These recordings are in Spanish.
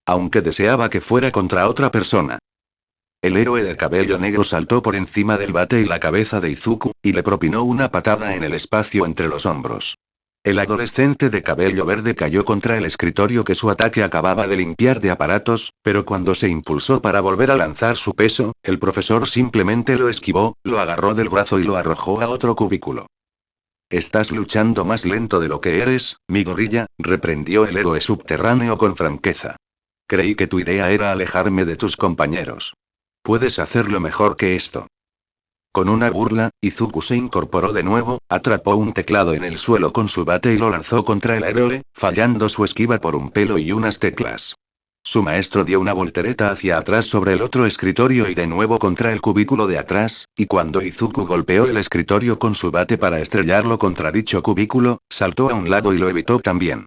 aunque deseaba que fuera contra otra persona. El héroe de cabello negro saltó por encima del bate y la cabeza de Izuku, y le propinó una patada en el espacio entre los hombros. El adolescente de cabello verde cayó contra el escritorio que su ataque acababa de limpiar de aparatos, pero cuando se impulsó para volver a lanzar su peso, el profesor simplemente lo esquivó, lo agarró del brazo y lo arrojó a otro cubículo. Estás luchando más lento de lo que eres, mi gorilla, reprendió el héroe subterráneo con franqueza. Creí que tu idea era alejarme de tus compañeros. Puedes hacerlo mejor que esto. Con una burla, Izuku se incorporó de nuevo, atrapó un teclado en el suelo con su bate y lo lanzó contra el héroe, fallando su esquiva por un pelo y unas teclas. Su maestro dio una voltereta hacia atrás sobre el otro escritorio y de nuevo contra el cubículo de atrás, y cuando Izuku golpeó el escritorio con su bate para estrellarlo contra dicho cubículo, saltó a un lado y lo evitó también.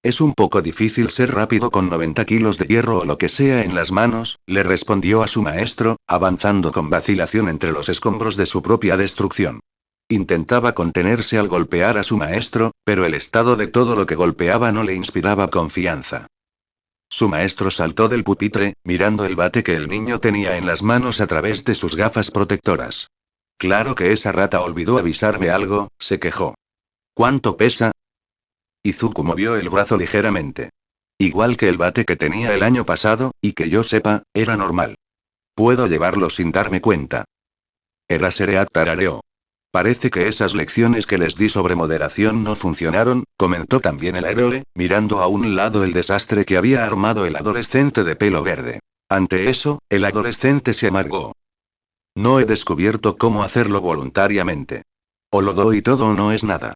Es un poco difícil ser rápido con 90 kilos de hierro o lo que sea en las manos, le respondió a su maestro, avanzando con vacilación entre los escombros de su propia destrucción. Intentaba contenerse al golpear a su maestro, pero el estado de todo lo que golpeaba no le inspiraba confianza. Su maestro saltó del pupitre, mirando el bate que el niño tenía en las manos a través de sus gafas protectoras. Claro que esa rata olvidó avisarme algo, se quejó. ¿Cuánto pesa? Izuku movió el brazo ligeramente. Igual que el bate que tenía el año pasado, y que yo sepa, era normal. Puedo llevarlo sin darme cuenta. Erasereat tarareó. Parece que esas lecciones que les di sobre moderación no funcionaron, comentó también el héroe, mirando a un lado el desastre que había armado el adolescente de pelo verde. Ante eso, el adolescente se amargó. No he descubierto cómo hacerlo voluntariamente. O lo doy todo o no es nada.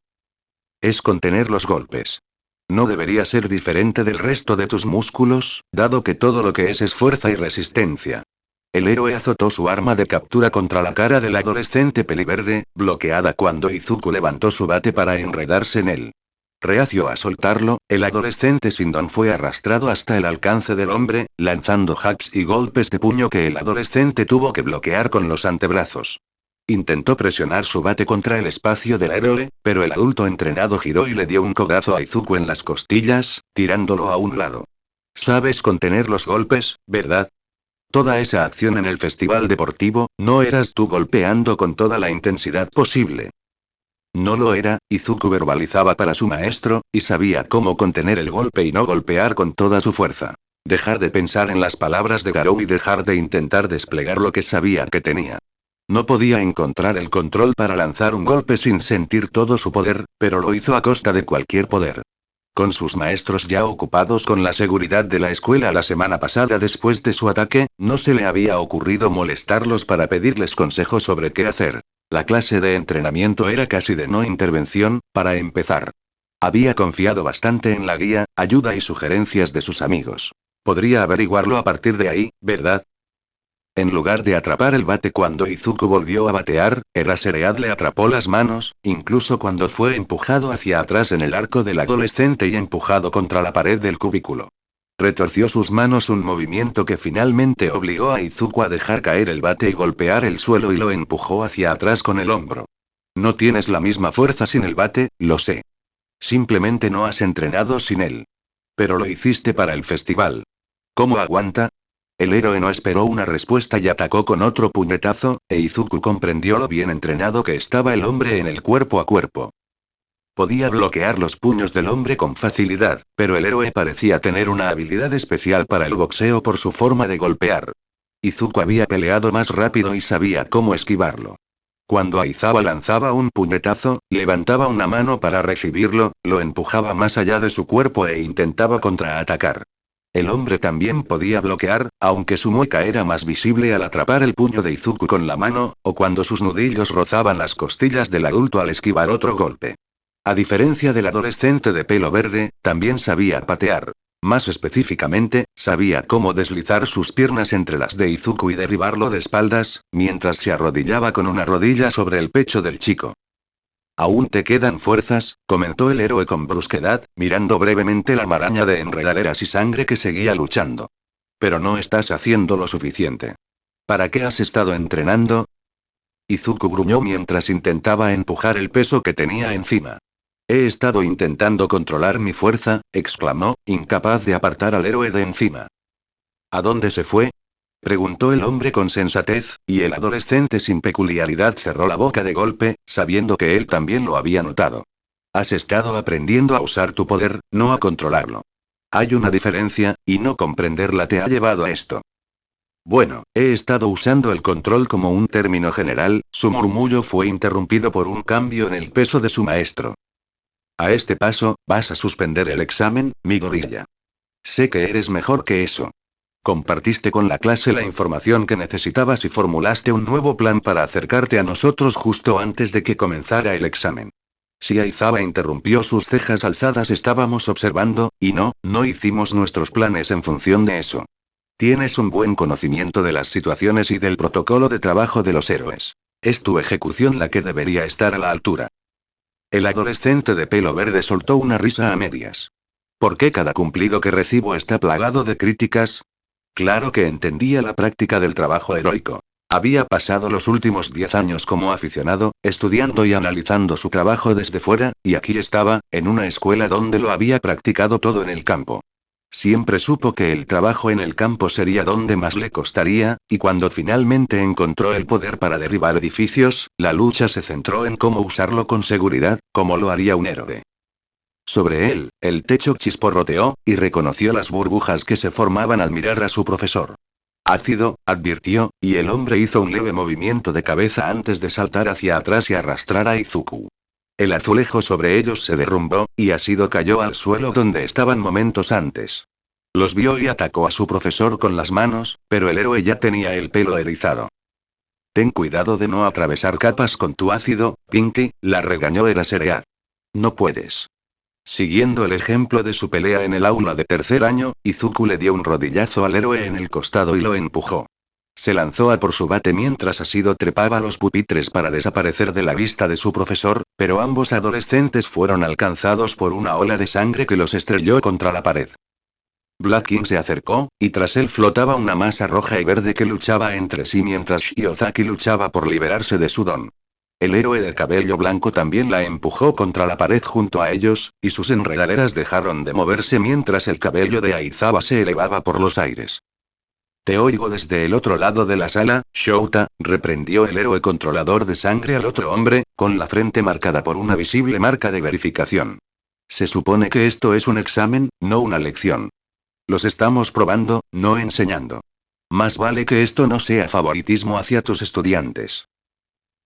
Es contener los golpes. No debería ser diferente del resto de tus músculos, dado que todo lo que es fuerza y resistencia. El héroe azotó su arma de captura contra la cara del adolescente peliverde, bloqueada cuando Izuku levantó su bate para enredarse en él. Reacio a soltarlo, el adolescente sin don fue arrastrado hasta el alcance del hombre, lanzando hacks y golpes de puño que el adolescente tuvo que bloquear con los antebrazos. Intentó presionar su bate contra el espacio del héroe, pero el adulto entrenado giró y le dio un codazo a Izuku en las costillas, tirándolo a un lado. Sabes contener los golpes, ¿verdad? Toda esa acción en el festival deportivo, no eras tú golpeando con toda la intensidad posible. No lo era, Izuku verbalizaba para su maestro, y sabía cómo contener el golpe y no golpear con toda su fuerza. Dejar de pensar en las palabras de Garou y dejar de intentar desplegar lo que sabía que tenía. No podía encontrar el control para lanzar un golpe sin sentir todo su poder, pero lo hizo a costa de cualquier poder. Con sus maestros ya ocupados con la seguridad de la escuela la semana pasada después de su ataque, no se le había ocurrido molestarlos para pedirles consejos sobre qué hacer. La clase de entrenamiento era casi de no intervención, para empezar. Había confiado bastante en la guía, ayuda y sugerencias de sus amigos. Podría averiguarlo a partir de ahí, ¿verdad? En lugar de atrapar el bate cuando Izuku volvió a batear, Eraseread le atrapó las manos, incluso cuando fue empujado hacia atrás en el arco del adolescente y empujado contra la pared del cubículo. Retorció sus manos un movimiento que finalmente obligó a Izuku a dejar caer el bate y golpear el suelo y lo empujó hacia atrás con el hombro. No tienes la misma fuerza sin el bate, lo sé. Simplemente no has entrenado sin él. Pero lo hiciste para el festival. ¿Cómo aguanta? El héroe no esperó una respuesta y atacó con otro puñetazo, e Izuku comprendió lo bien entrenado que estaba el hombre en el cuerpo a cuerpo. Podía bloquear los puños del hombre con facilidad, pero el héroe parecía tener una habilidad especial para el boxeo por su forma de golpear. Izuku había peleado más rápido y sabía cómo esquivarlo. Cuando Aizawa lanzaba un puñetazo, levantaba una mano para recibirlo, lo empujaba más allá de su cuerpo e intentaba contraatacar. El hombre también podía bloquear, aunque su mueca era más visible al atrapar el puño de Izuku con la mano, o cuando sus nudillos rozaban las costillas del adulto al esquivar otro golpe. A diferencia del adolescente de pelo verde, también sabía patear. Más específicamente, sabía cómo deslizar sus piernas entre las de Izuku y derribarlo de espaldas, mientras se arrodillaba con una rodilla sobre el pecho del chico. «Aún te quedan fuerzas», comentó el héroe con brusquedad, mirando brevemente la maraña de enredaderas y sangre que seguía luchando. «Pero no estás haciendo lo suficiente. ¿Para qué has estado entrenando?» Izuku gruñó mientras intentaba empujar el peso que tenía encima. He estado intentando controlar mi fuerza, exclamó, incapaz de apartar al héroe de encima. ¿A dónde se fue? Preguntó el hombre con sensatez, y el adolescente sin peculiaridad cerró la boca de golpe, sabiendo que él también lo había notado. Has estado aprendiendo a usar tu poder, no a controlarlo. Hay una diferencia, y no comprenderla te ha llevado a esto. Bueno, he estado usando el control como un término general, su murmullo fue interrumpido por un cambio en el peso de su maestro. A este paso, vas a suspender el examen, mi gorilla. Sé que eres mejor que eso. Compartiste con la clase la información que necesitabas y formulaste un nuevo plan para acercarte a nosotros justo antes de que comenzara el examen. Si Aizawa interrumpió, sus cejas alzadas, estábamos observando, y no hicimos nuestros planes en función de eso. Tienes un buen conocimiento de las situaciones y del protocolo de trabajo de los héroes. Es tu ejecución la que debería estar a la altura. El adolescente de pelo verde soltó una risa a medias. ¿Por qué cada cumplido que recibo está plagado de críticas? Claro que entendía la práctica del trabajo heroico. Había pasado los últimos 10 años como aficionado, estudiando y analizando su trabajo desde fuera, y aquí estaba, en una escuela donde lo había practicado todo en el campo. Siempre supo que el trabajo en el campo sería donde más le costaría, y cuando finalmente encontró el poder para derribar edificios, la lucha se centró en cómo usarlo con seguridad, como lo haría un héroe. Sobre él, el techo chisporroteó, y reconoció las burbujas que se formaban al mirar a su profesor. Ácido, advirtió, y el hombre hizo un leve movimiento de cabeza antes de saltar hacia atrás y arrastrar a Izuku. El azulejo sobre ellos se derrumbó, y Ácido cayó al suelo donde estaban momentos antes. Los vio y atacó a su profesor con las manos, pero el héroe ya tenía el pelo erizado. Ten cuidado de no atravesar capas con tu ácido, Pinky, la regañó Eraserhead. No puedes. Siguiendo el ejemplo de su pelea en el aula de tercer año, Izuku le dio un rodillazo al héroe en el costado y lo empujó. Se lanzó a por su bate mientras Ácido trepaba los pupitres para desaparecer de la vista de su profesor, pero ambos adolescentes fueron alcanzados por una ola de sangre que los estrelló contra la pared. Black King se acercó, y tras él flotaba una masa roja y verde que luchaba entre sí mientras Shiozaki luchaba por liberarse de su don. El héroe de cabello blanco también la empujó contra la pared junto a ellos, y sus enredaderas dejaron de moverse mientras el cabello de Aizawa se elevaba por los aires. Te oigo desde el otro lado de la sala, Shouta, reprendió el héroe controlador de sangre al otro hombre, con la frente marcada por una visible marca de verificación. Se supone que esto es un examen, no una lección. Los estamos probando, no enseñando. Más vale que esto no sea favoritismo hacia tus estudiantes.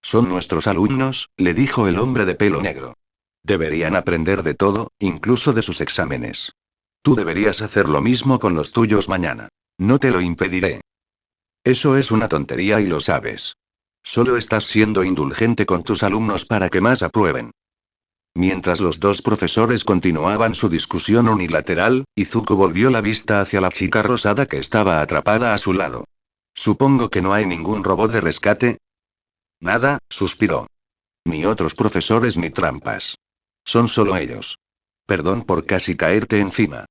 Son nuestros alumnos, le dijo el hombre de pelo negro. Deberían aprender de todo, incluso de sus exámenes. Tú deberías hacer lo mismo con los tuyos mañana. No te lo impediré. Eso es una tontería y lo sabes. Solo estás siendo indulgente con tus alumnos para que más aprueben. Mientras los dos profesores continuaban su discusión unilateral, Izuku volvió la vista hacia la chica rosada que estaba atrapada a su lado. Supongo que no hay ningún robot de rescate. Nada, suspiró. Ni otros profesores ni trampas. Son solo ellos. Perdón por casi caerte encima.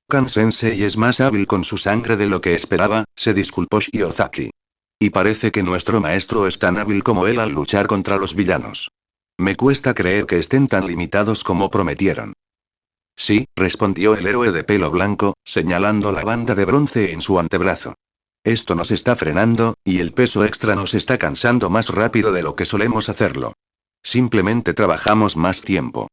Kan-sensei es más hábil con su sangre de lo que esperaba, se disculpó Shiozaki. Y parece que nuestro maestro es tan hábil como él al luchar contra los villanos. Me cuesta creer que estén tan limitados como prometieron. Sí, respondió el héroe de pelo blanco, señalando la banda de bronce en su antebrazo. Esto nos está frenando, y el peso extra nos está cansando más rápido de lo que solemos hacerlo. Simplemente trabajamos más tiempo.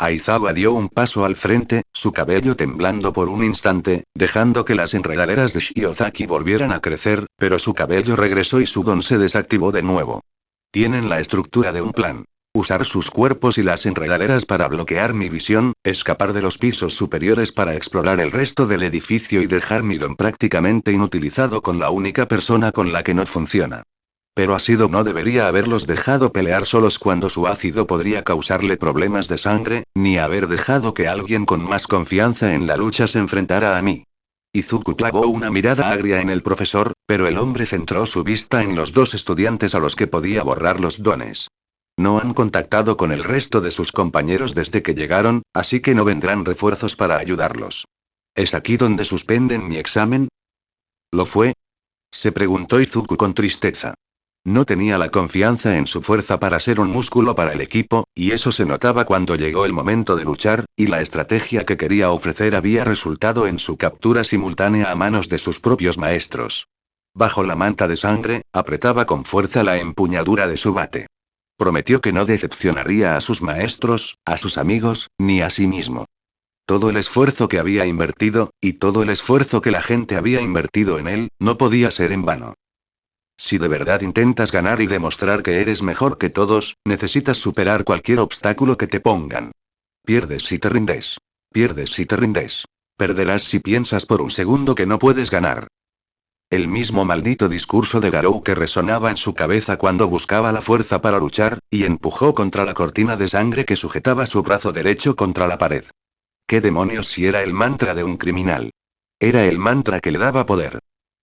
Aizawa dio un paso al frente, su cabello temblando por un instante, dejando que las enredaderas de Shiozaki volvieran a crecer, pero su cabello regresó y su don se desactivó de nuevo. Tienen la estructura de un plan. Usar sus cuerpos y las enredaderas para bloquear mi visión, escapar de los pisos superiores para explorar el resto del edificio y dejar mi don prácticamente inutilizado con la única persona con la que no funciona. Pero Ácido no debería haberlos dejado pelear solos cuando su ácido podría causarle problemas de sangre, ni haber dejado que alguien con más confianza en la lucha se enfrentara a mí. Izuku clavó una mirada agria en el profesor, pero el hombre centró su vista en los dos estudiantes a los que podía borrar los dones. No han contactado con el resto de sus compañeros desde que llegaron, así que no vendrán refuerzos para ayudarlos. ¿Es aquí donde suspenden mi examen? ¿Lo fue? Se preguntó Izuku con tristeza. No tenía la confianza en su fuerza para ser un músculo para el equipo, y eso se notaba cuando llegó el momento de luchar, y la estrategia que quería ofrecer había resultado en su captura simultánea a manos de sus propios maestros. Bajo la manta de sangre, apretaba con fuerza la empuñadura de su bate. Prometió que no decepcionaría a sus maestros, a sus amigos, ni a sí mismo. Todo el esfuerzo que había invertido, y todo el esfuerzo que la gente había invertido en él, no podía ser en vano. Si de verdad intentas ganar y demostrar que eres mejor que todos, necesitas superar cualquier obstáculo que te pongan. Pierdes si te rindes. Pierdes si te rindes. Perderás si piensas por un segundo que no puedes ganar. El mismo maldito discurso de Garou que resonaba en su cabeza cuando buscaba la fuerza para luchar, y empujó contra la cortina de sangre que sujetaba su brazo derecho contra la pared. ¿Qué demonios si era el mantra de un criminal? Era el mantra que le daba poder.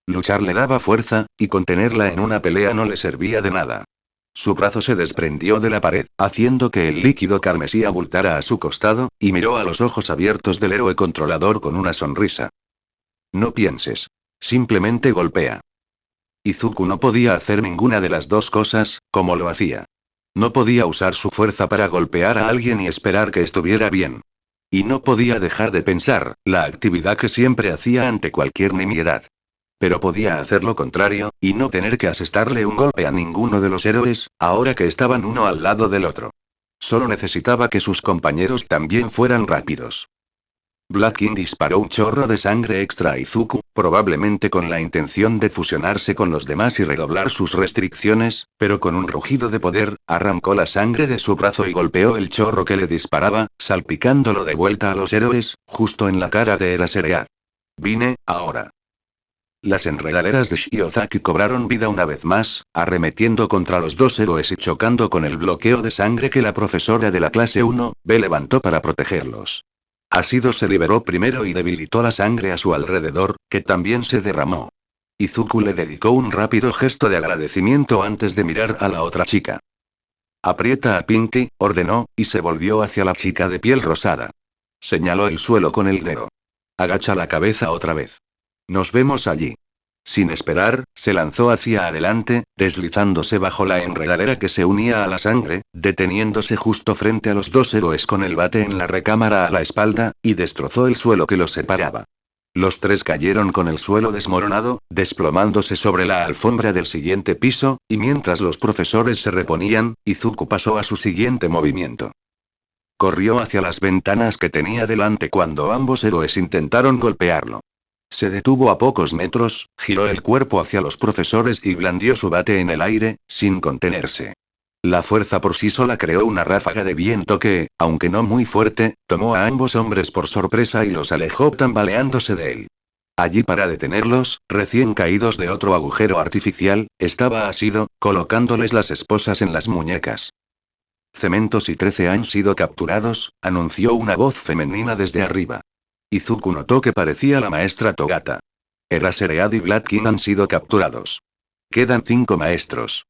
Luchar le daba fuerza, y contenerla en una pelea no le servía de nada. Su brazo se desprendió de la pared, haciendo que el líquido carmesí abultara a su costado, y miró a los ojos abiertos del héroe controlador con una sonrisa. No pienses. Simplemente golpea. Izuku no podía hacer ninguna de las dos cosas, como lo hacía. No podía usar su fuerza para golpear a alguien y esperar que estuviera bien. Y no podía dejar de pensar, la actividad que siempre hacía ante cualquier nimiedad. Pero podía hacer lo contrario, y no tener que asestarle un golpe a ninguno de los héroes, ahora que estaban uno al lado del otro. Solo necesitaba que sus compañeros también fueran rápidos. Black King disparó un chorro de sangre extra a Izuku, probablemente con la intención de fusionarse con los demás y redoblar sus restricciones, pero con un rugido de poder, arrancó la sangre de su brazo y golpeó el chorro que le disparaba, salpicándolo de vuelta a los héroes, justo en la cara de Eraserhead. Vine, ahora. Las enredaderas de Shiozaki cobraron vida una vez más, arremetiendo contra los dos héroes y chocando con el bloqueo de sangre que la profesora de la clase 1B levantó para protegerlos. Asido se liberó primero y debilitó la sangre a su alrededor, que también se derramó. Izuku le dedicó un rápido gesto de agradecimiento antes de mirar a la otra chica. Aprieta a Pinky, ordenó, y se volvió hacia la chica de piel rosada. Señaló el suelo con el dedo. Agacha la cabeza otra vez. Nos vemos allí. Sin esperar, se lanzó hacia adelante, deslizándose bajo la enredadera que se unía a la sangre, deteniéndose justo frente a los dos héroes con el bate en la recámara a la espalda, y destrozó el suelo que los separaba. Los tres cayeron con el suelo desmoronado, desplomándose sobre la alfombra del siguiente piso, y mientras los profesores se reponían, Izuku pasó a su siguiente movimiento. Corrió hacia las ventanas que tenía delante cuando ambos héroes intentaron golpearlo. Se detuvo a pocos metros, giró el cuerpo hacia los profesores y blandió su bate en el aire, sin contenerse. La fuerza por sí sola creó una ráfaga de viento que, aunque no muy fuerte, tomó a ambos hombres por sorpresa y los alejó tambaleándose de él. Allí para detenerlos, recién caídos de otro agujero artificial, estaba Asido, colocándoles las esposas en las muñecas. Cementos y 13 han sido capturados, anunció una voz femenina desde arriba. Izuku notó que parecía la maestra Togata. Eraserhead y Black King han sido capturados. Quedan 5 maestros.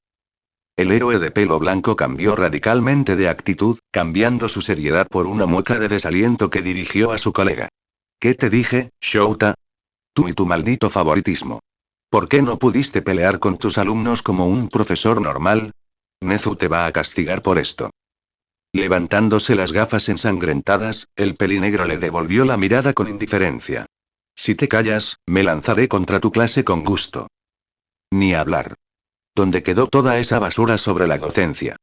El héroe de pelo blanco cambió radicalmente de actitud, cambiando su seriedad por una mueca de desaliento que dirigió a su colega. ¿Qué te dije, Shouta? Tú y tu maldito favoritismo. ¿Por qué no pudiste pelear con tus alumnos como un profesor normal? Nezu te va a castigar por esto. Levantándose las gafas ensangrentadas, el pelinegro le devolvió la mirada con indiferencia. Si te callas, me lanzaré contra tu clase con gusto. Ni hablar. ¿Dónde quedó toda esa basura sobre la docencia?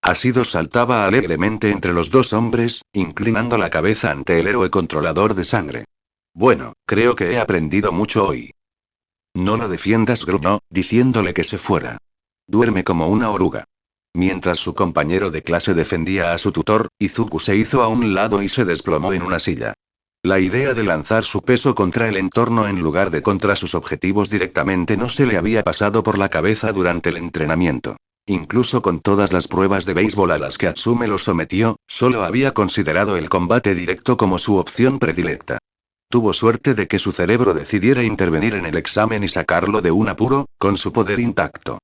Asido saltaba alegremente entre los dos hombres, inclinando la cabeza ante el héroe controlador de sangre. Bueno, creo que he aprendido mucho hoy. No lo defiendas, gruñó, diciéndole que se fuera. Duerme como una oruga. Mientras su compañero de clase defendía a su tutor, Izuku se hizo a un lado y se desplomó en una silla. La idea de lanzar su peso contra el entorno en lugar de contra sus objetivos directamente no se le había pasado por la cabeza durante el entrenamiento. Incluso con todas las pruebas de béisbol a las que Atsume lo sometió, solo había considerado el combate directo como su opción predilecta. Tuvo suerte de que su cerebro decidiera intervenir en el examen y sacarlo de un apuro, con su poder intacto.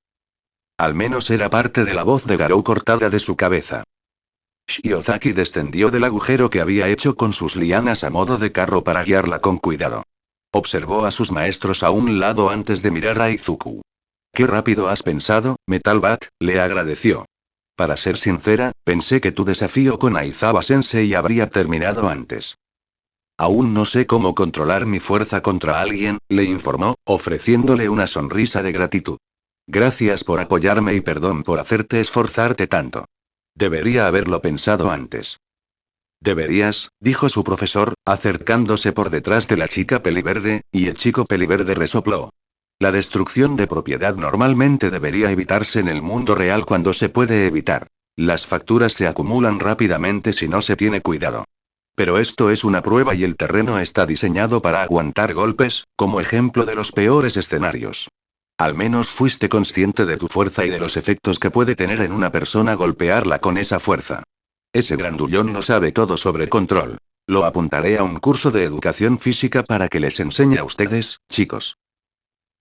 Al menos era parte de la voz de Garou cortada de su cabeza. Shiozaki descendió del agujero que había hecho con sus lianas a modo de carro para guiarla con cuidado. Observó a sus maestros a un lado antes de mirar a Izuku. Qué rápido has pensado, Metal Bat, le agradeció. Para ser sincera, pensé que tu desafío con Aizawa Sensei habría terminado antes. Aún no sé cómo controlar mi fuerza contra alguien, le informó, ofreciéndole una sonrisa de gratitud. Gracias por apoyarme y perdón por hacerte esforzarte tanto. Debería haberlo pensado antes. Deberías, dijo su profesor, acercándose por detrás de la chica peliverde, y el chico peliverde resopló. La destrucción de propiedad normalmente debería evitarse en el mundo real cuando se puede evitar. Las facturas se acumulan rápidamente si no se tiene cuidado. Pero esto es una prueba y el terreno está diseñado para aguantar golpes, como ejemplo de los peores escenarios. Al menos fuiste consciente de tu fuerza y de los efectos que puede tener en una persona golpearla con esa fuerza. Ese grandullón no sabe todo sobre control. Lo apuntaré a un curso de educación física para que les enseñe a ustedes, chicos.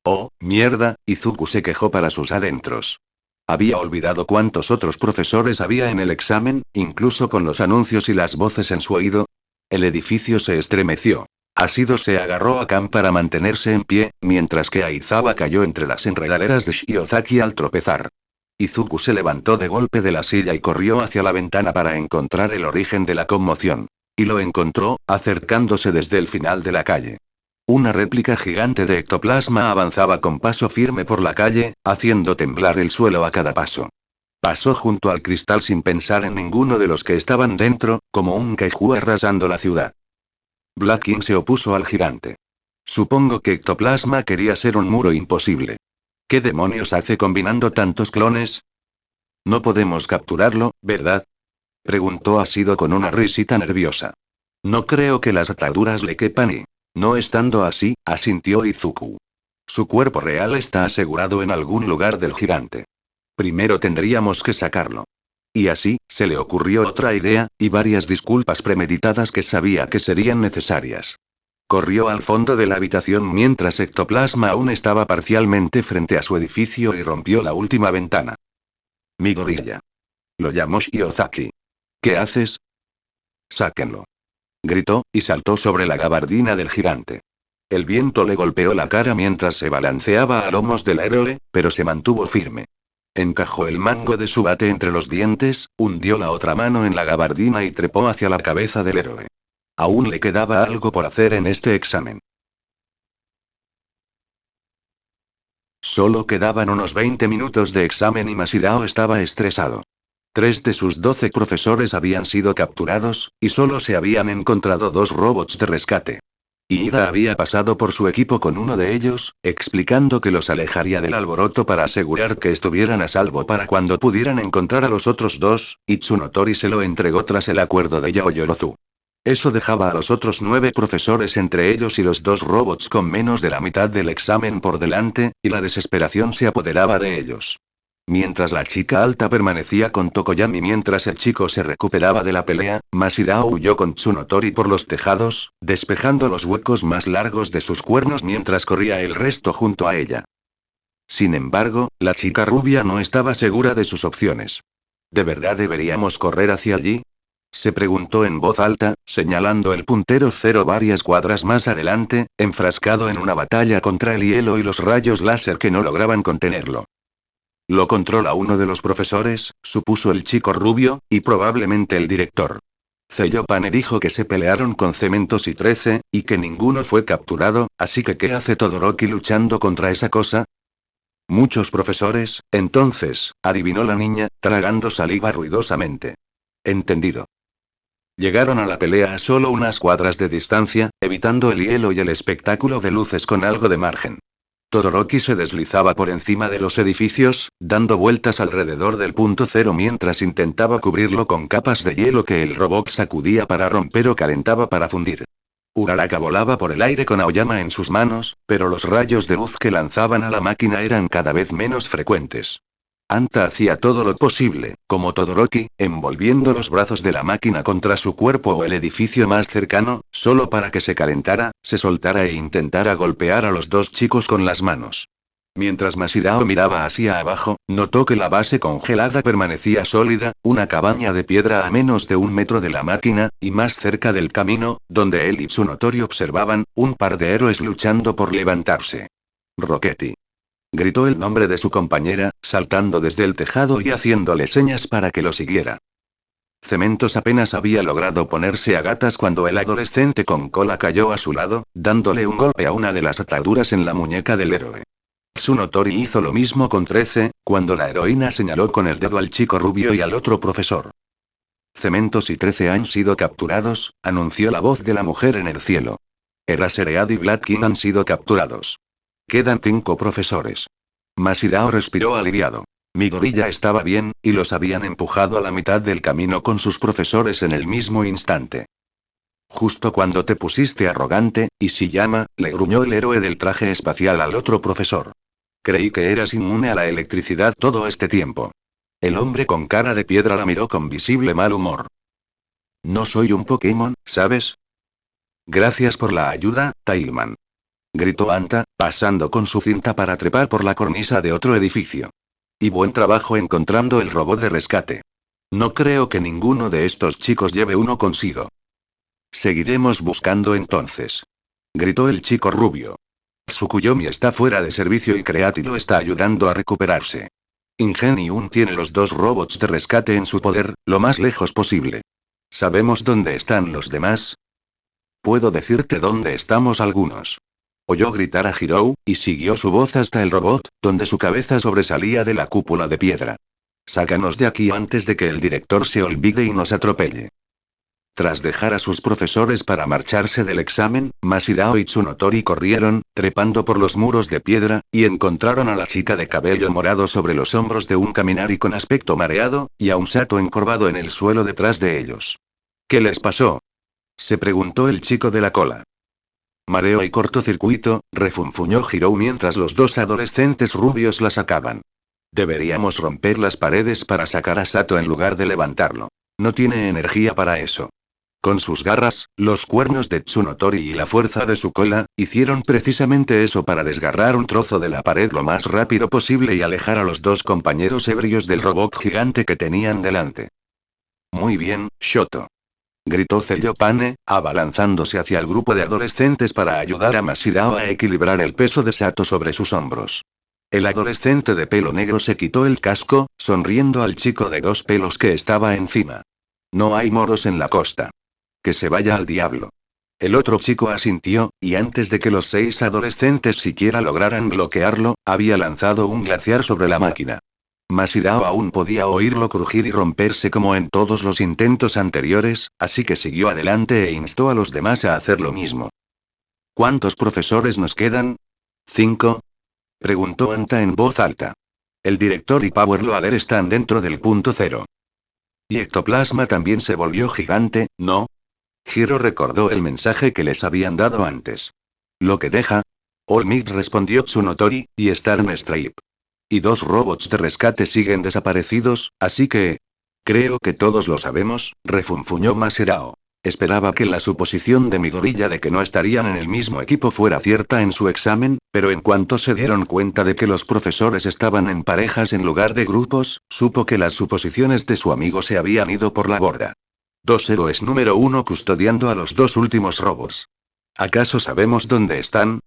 Oh, mierda, Izuku se quejó para sus adentros. Había olvidado cuántos otros profesores había en el examen, incluso con los anuncios y las voces en su oído. El edificio se estremeció. Asido se agarró a Kan para mantenerse en pie, mientras que Aizawa cayó entre las enredaderas de Shiozaki al tropezar. Izuku se levantó de golpe de la silla y corrió hacia la ventana para encontrar el origen de la conmoción. Y lo encontró, acercándose desde el final de la calle. Una réplica gigante de ectoplasma avanzaba con paso firme por la calle, haciendo temblar el suelo a cada paso. Pasó junto al cristal sin pensar en ninguno de los que estaban dentro, como un kaiju arrasando la ciudad. Black King se opuso al gigante. Supongo que ectoplasma quería ser un muro imposible. ¿Qué demonios hace combinando tantos clones? No podemos capturarlo, ¿verdad? Preguntó Asido con una risita nerviosa. No creo que las ataduras le quepan y... No estando así, asintió Izuku. Su cuerpo real está asegurado en algún lugar del gigante. Primero tendríamos que sacarlo. Y así, se le ocurrió otra idea, y varias disculpas premeditadas que sabía que serían necesarias. Corrió al fondo de la habitación mientras Ectoplasma aún estaba parcialmente frente a su edificio y rompió la última ventana. Mi gorilla. Lo llamó Shiozaki. ¿Qué haces? Sáquenlo. Gritó, y saltó sobre la gabardina del gigante. El viento le golpeó la cara mientras se balanceaba a lomos del héroe, pero se mantuvo firme. Encajó el mango de su bate entre los dientes, hundió la otra mano en la gabardina y trepó hacia la cabeza del héroe. Aún le quedaba algo por hacer en este examen. Solo quedaban unos 20 minutos de examen y Masirao estaba estresado. 3 de sus 12 profesores habían sido capturados, y solo se habían encontrado 2 robots de rescate. Ida había pasado por su equipo con uno de ellos, explicando que los alejaría del alboroto para asegurar que estuvieran a salvo para cuando pudieran encontrar a los otros 2, y Tsunotori se lo entregó tras el acuerdo de Yaoyorozu. Eso dejaba a los otros 9 profesores entre ellos y los 2 robots con menos de la mitad del examen por delante, y la desesperación se apoderaba de ellos. Mientras la chica alta permanecía con Tokoyami mientras el chico se recuperaba de la pelea, Masirao huyó con Tsunotori por los tejados, despejando los huecos más largos de sus cuernos mientras corría el resto junto a ella. Sin embargo, la chica rubia no estaba segura de sus opciones. ¿De verdad deberíamos correr hacia allí? Se preguntó en voz alta, señalando el puntero 0 varias cuadras más adelante, enfrascado en una batalla contra el hielo y los rayos láser que no lograban contenerlo. Lo controla uno de los profesores, supuso el chico rubio, y probablemente el director. Zeyopane dijo que se pelearon con Cementos y 13, y que ninguno fue capturado, así que ¿qué hace Todoroki luchando contra esa cosa? Muchos profesores, entonces, adivinó la niña, tragando saliva ruidosamente. Entendido. Llegaron a la pelea a solo unas cuadras de distancia, evitando el hielo y el espectáculo de luces con algo de margen. Todoroki se deslizaba por encima de los edificios, dando vueltas alrededor del punto 0 mientras intentaba cubrirlo con capas de hielo que el robot sacudía para romper o calentaba para fundir. Uraraka volaba por el aire con Aoyama en sus manos, pero los rayos de luz que lanzaban a la máquina eran cada vez menos frecuentes. Anta hacía todo lo posible, como Todoroki, envolviendo los brazos de la máquina contra su cuerpo o el edificio más cercano, solo para que se calentara, se soltara e intentara golpear a los 2 chicos con las manos. Mientras Masirao miraba hacia abajo, notó que la base congelada permanecía sólida, una cabaña de piedra a menos de 1 metro de la máquina, y más cerca del camino, donde él y Tsunotori observaban, un par de héroes luchando por levantarse. Rockety. Gritó el nombre de su compañera, saltando desde el tejado y haciéndole señas para que lo siguiera. Cementos apenas había logrado ponerse a gatas cuando el adolescente con cola cayó a su lado, dándole un golpe a una de las ataduras en la muñeca del héroe. Tsunotori hizo lo mismo con 13, cuando la heroína señaló con el dedo al chico rubio y al otro profesor. Cementos y 13 han sido capturados, anunció la voz de la mujer en el cielo. Eraserhead y Black King han sido capturados. Quedan 5 profesores. Masirao respiró aliviado. Midoriya estaba bien, y los habían empujado a la mitad del camino con sus profesores en el mismo instante. Justo cuando te pusiste arrogante, Ishiyama, le gruñó el héroe del traje espacial al otro profesor. Creí que eras inmune a la electricidad todo este tiempo. El hombre con cara de piedra la miró con visible mal humor. No soy un Pokémon, ¿sabes? Gracias por la ayuda, Tailman. Gritó Anta, pasando con su cinta para trepar por la cornisa de otro edificio. Y buen trabajo encontrando el robot de rescate. No creo que ninguno de estos chicos lleve uno consigo. Seguiremos buscando entonces. Gritó el chico rubio. Tsukuyomi está fuera de servicio y Creati lo está ayudando a recuperarse. Ingenium tiene los 2 robots de rescate en su poder, lo más lejos posible. ¿Sabemos dónde están los demás? Puedo decirte dónde estamos algunos. Oyó gritar a Hirou, y siguió su voz hasta el robot, donde su cabeza sobresalía de la cúpula de piedra. Sácanos de aquí antes de que el director se olvide y nos atropelle. Tras dejar a sus profesores para marcharse del examen, Masirao y Tsunotori corrieron, trepando por los muros de piedra, y encontraron a la chica de cabello morado sobre los hombros de un Kaminari con aspecto mareado, y a un Sato encorvado en el suelo detrás de ellos. ¿Qué les pasó? Se preguntó el chico de la cola. Mareo y cortocircuito, refunfuñó Hirou mientras los 2 adolescentes rubios la sacaban. Deberíamos romper las paredes para sacar a Sato en lugar de levantarlo. No tiene energía para eso. Con sus garras, los cuernos de Tsunotori y la fuerza de su cola, hicieron precisamente eso para desgarrar un trozo de la pared lo más rápido posible y alejar a los 2 compañeros ebrios del robot gigante que tenían delante. Muy bien, Shoto. Gritó Cellopane, abalanzándose hacia el grupo de adolescentes para ayudar a Masirao a equilibrar el peso de Sato sobre sus hombros. El adolescente de pelo negro se quitó el casco, sonriendo al chico de 2 pelos que estaba encima. No hay moros en la costa. Que se vaya al diablo. El otro chico asintió, y antes de que los 6 adolescentes siquiera lograran bloquearlo, había lanzado un glaciar sobre la máquina. Masirao aún podía oírlo crujir y romperse como en todos los intentos anteriores, así que siguió adelante e instó a los demás a hacer lo mismo. ¿Cuántos profesores nos quedan? ¿5? Preguntó Anta en voz alta. El director y Power Loader están dentro del punto 0. Y Ectoplasma también se volvió gigante, ¿no? Hiro recordó el mensaje que les habían dado antes. Lo que deja. All Might respondió Tsunotori, y Starmstripe. Y 2 robots de rescate siguen desaparecidos, así que... Creo que todos lo sabemos, refunfuñó Masirao. Esperaba que la suposición de Midoriya de que no estarían en el mismo equipo fuera cierta en su examen, pero en cuanto se dieron cuenta de que los profesores estaban en parejas en lugar de grupos, supo que las suposiciones de su amigo se habían ido por la borda. 2 héroes número 1 custodiando a los 2 últimos robots. ¿Acaso sabemos dónde están?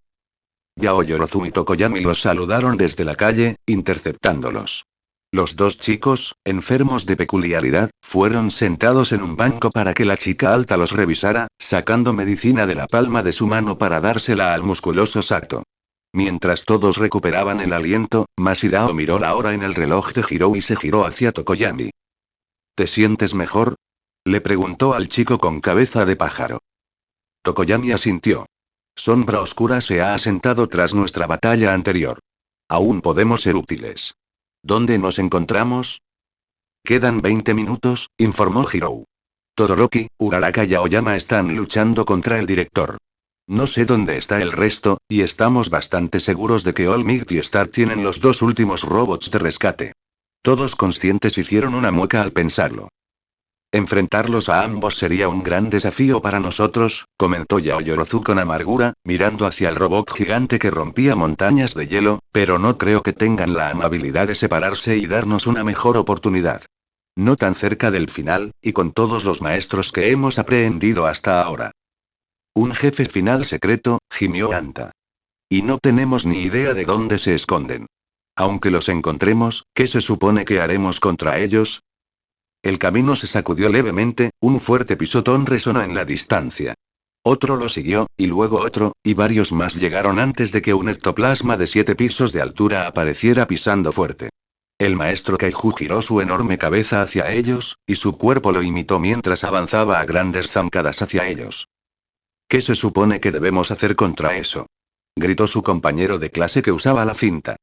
Yaoyorozu y Tokoyami los saludaron desde la calle, interceptándolos. Los 2 chicos, enfermos de peculiaridad, fueron sentados en un banco para que la chica alta los revisara, sacando medicina de la palma de su mano para dársela al musculoso Sato. Mientras todos recuperaban el aliento, Masirao miró la hora en el reloj de Hirou y se giró hacia Tokoyami. ¿Te sientes mejor? Le preguntó al chico con cabeza de pájaro. Tokoyami asintió. Sombra oscura se ha asentado tras nuestra batalla anterior. Aún podemos ser útiles. ¿Dónde nos encontramos? Quedan 20 minutos, informó Hirou. Todoroki, Uraraka y Aoyama están luchando contra el director. No sé dónde está el resto, y estamos bastante seguros de que All Might y Star tienen los 2 últimos robots de rescate. Todos conscientes hicieron una mueca al pensarlo. Enfrentarlos a ambos sería un gran desafío para nosotros, comentó Yaoyorozu con amargura, mirando hacia el robot gigante que rompía montañas de hielo, pero no creo que tengan la amabilidad de separarse y darnos una mejor oportunidad. No tan cerca del final, y con todos los maestros que hemos aprehendido hasta ahora. Un jefe final secreto, gimió Anta. Y no tenemos ni idea de dónde se esconden. Aunque los encontremos, ¿qué se supone que haremos contra ellos? El camino se sacudió levemente, un fuerte pisotón resonó en la distancia. Otro lo siguió, y luego otro, y varios más llegaron antes de que un ectoplasma de 7 pisos de altura apareciera pisando fuerte. El maestro Kaiju giró su enorme cabeza hacia ellos, y su cuerpo lo imitó mientras avanzaba a grandes zancadas hacia ellos. ¿Qué se supone que debemos hacer contra eso? Gritó su compañero de clase que usaba la cinta.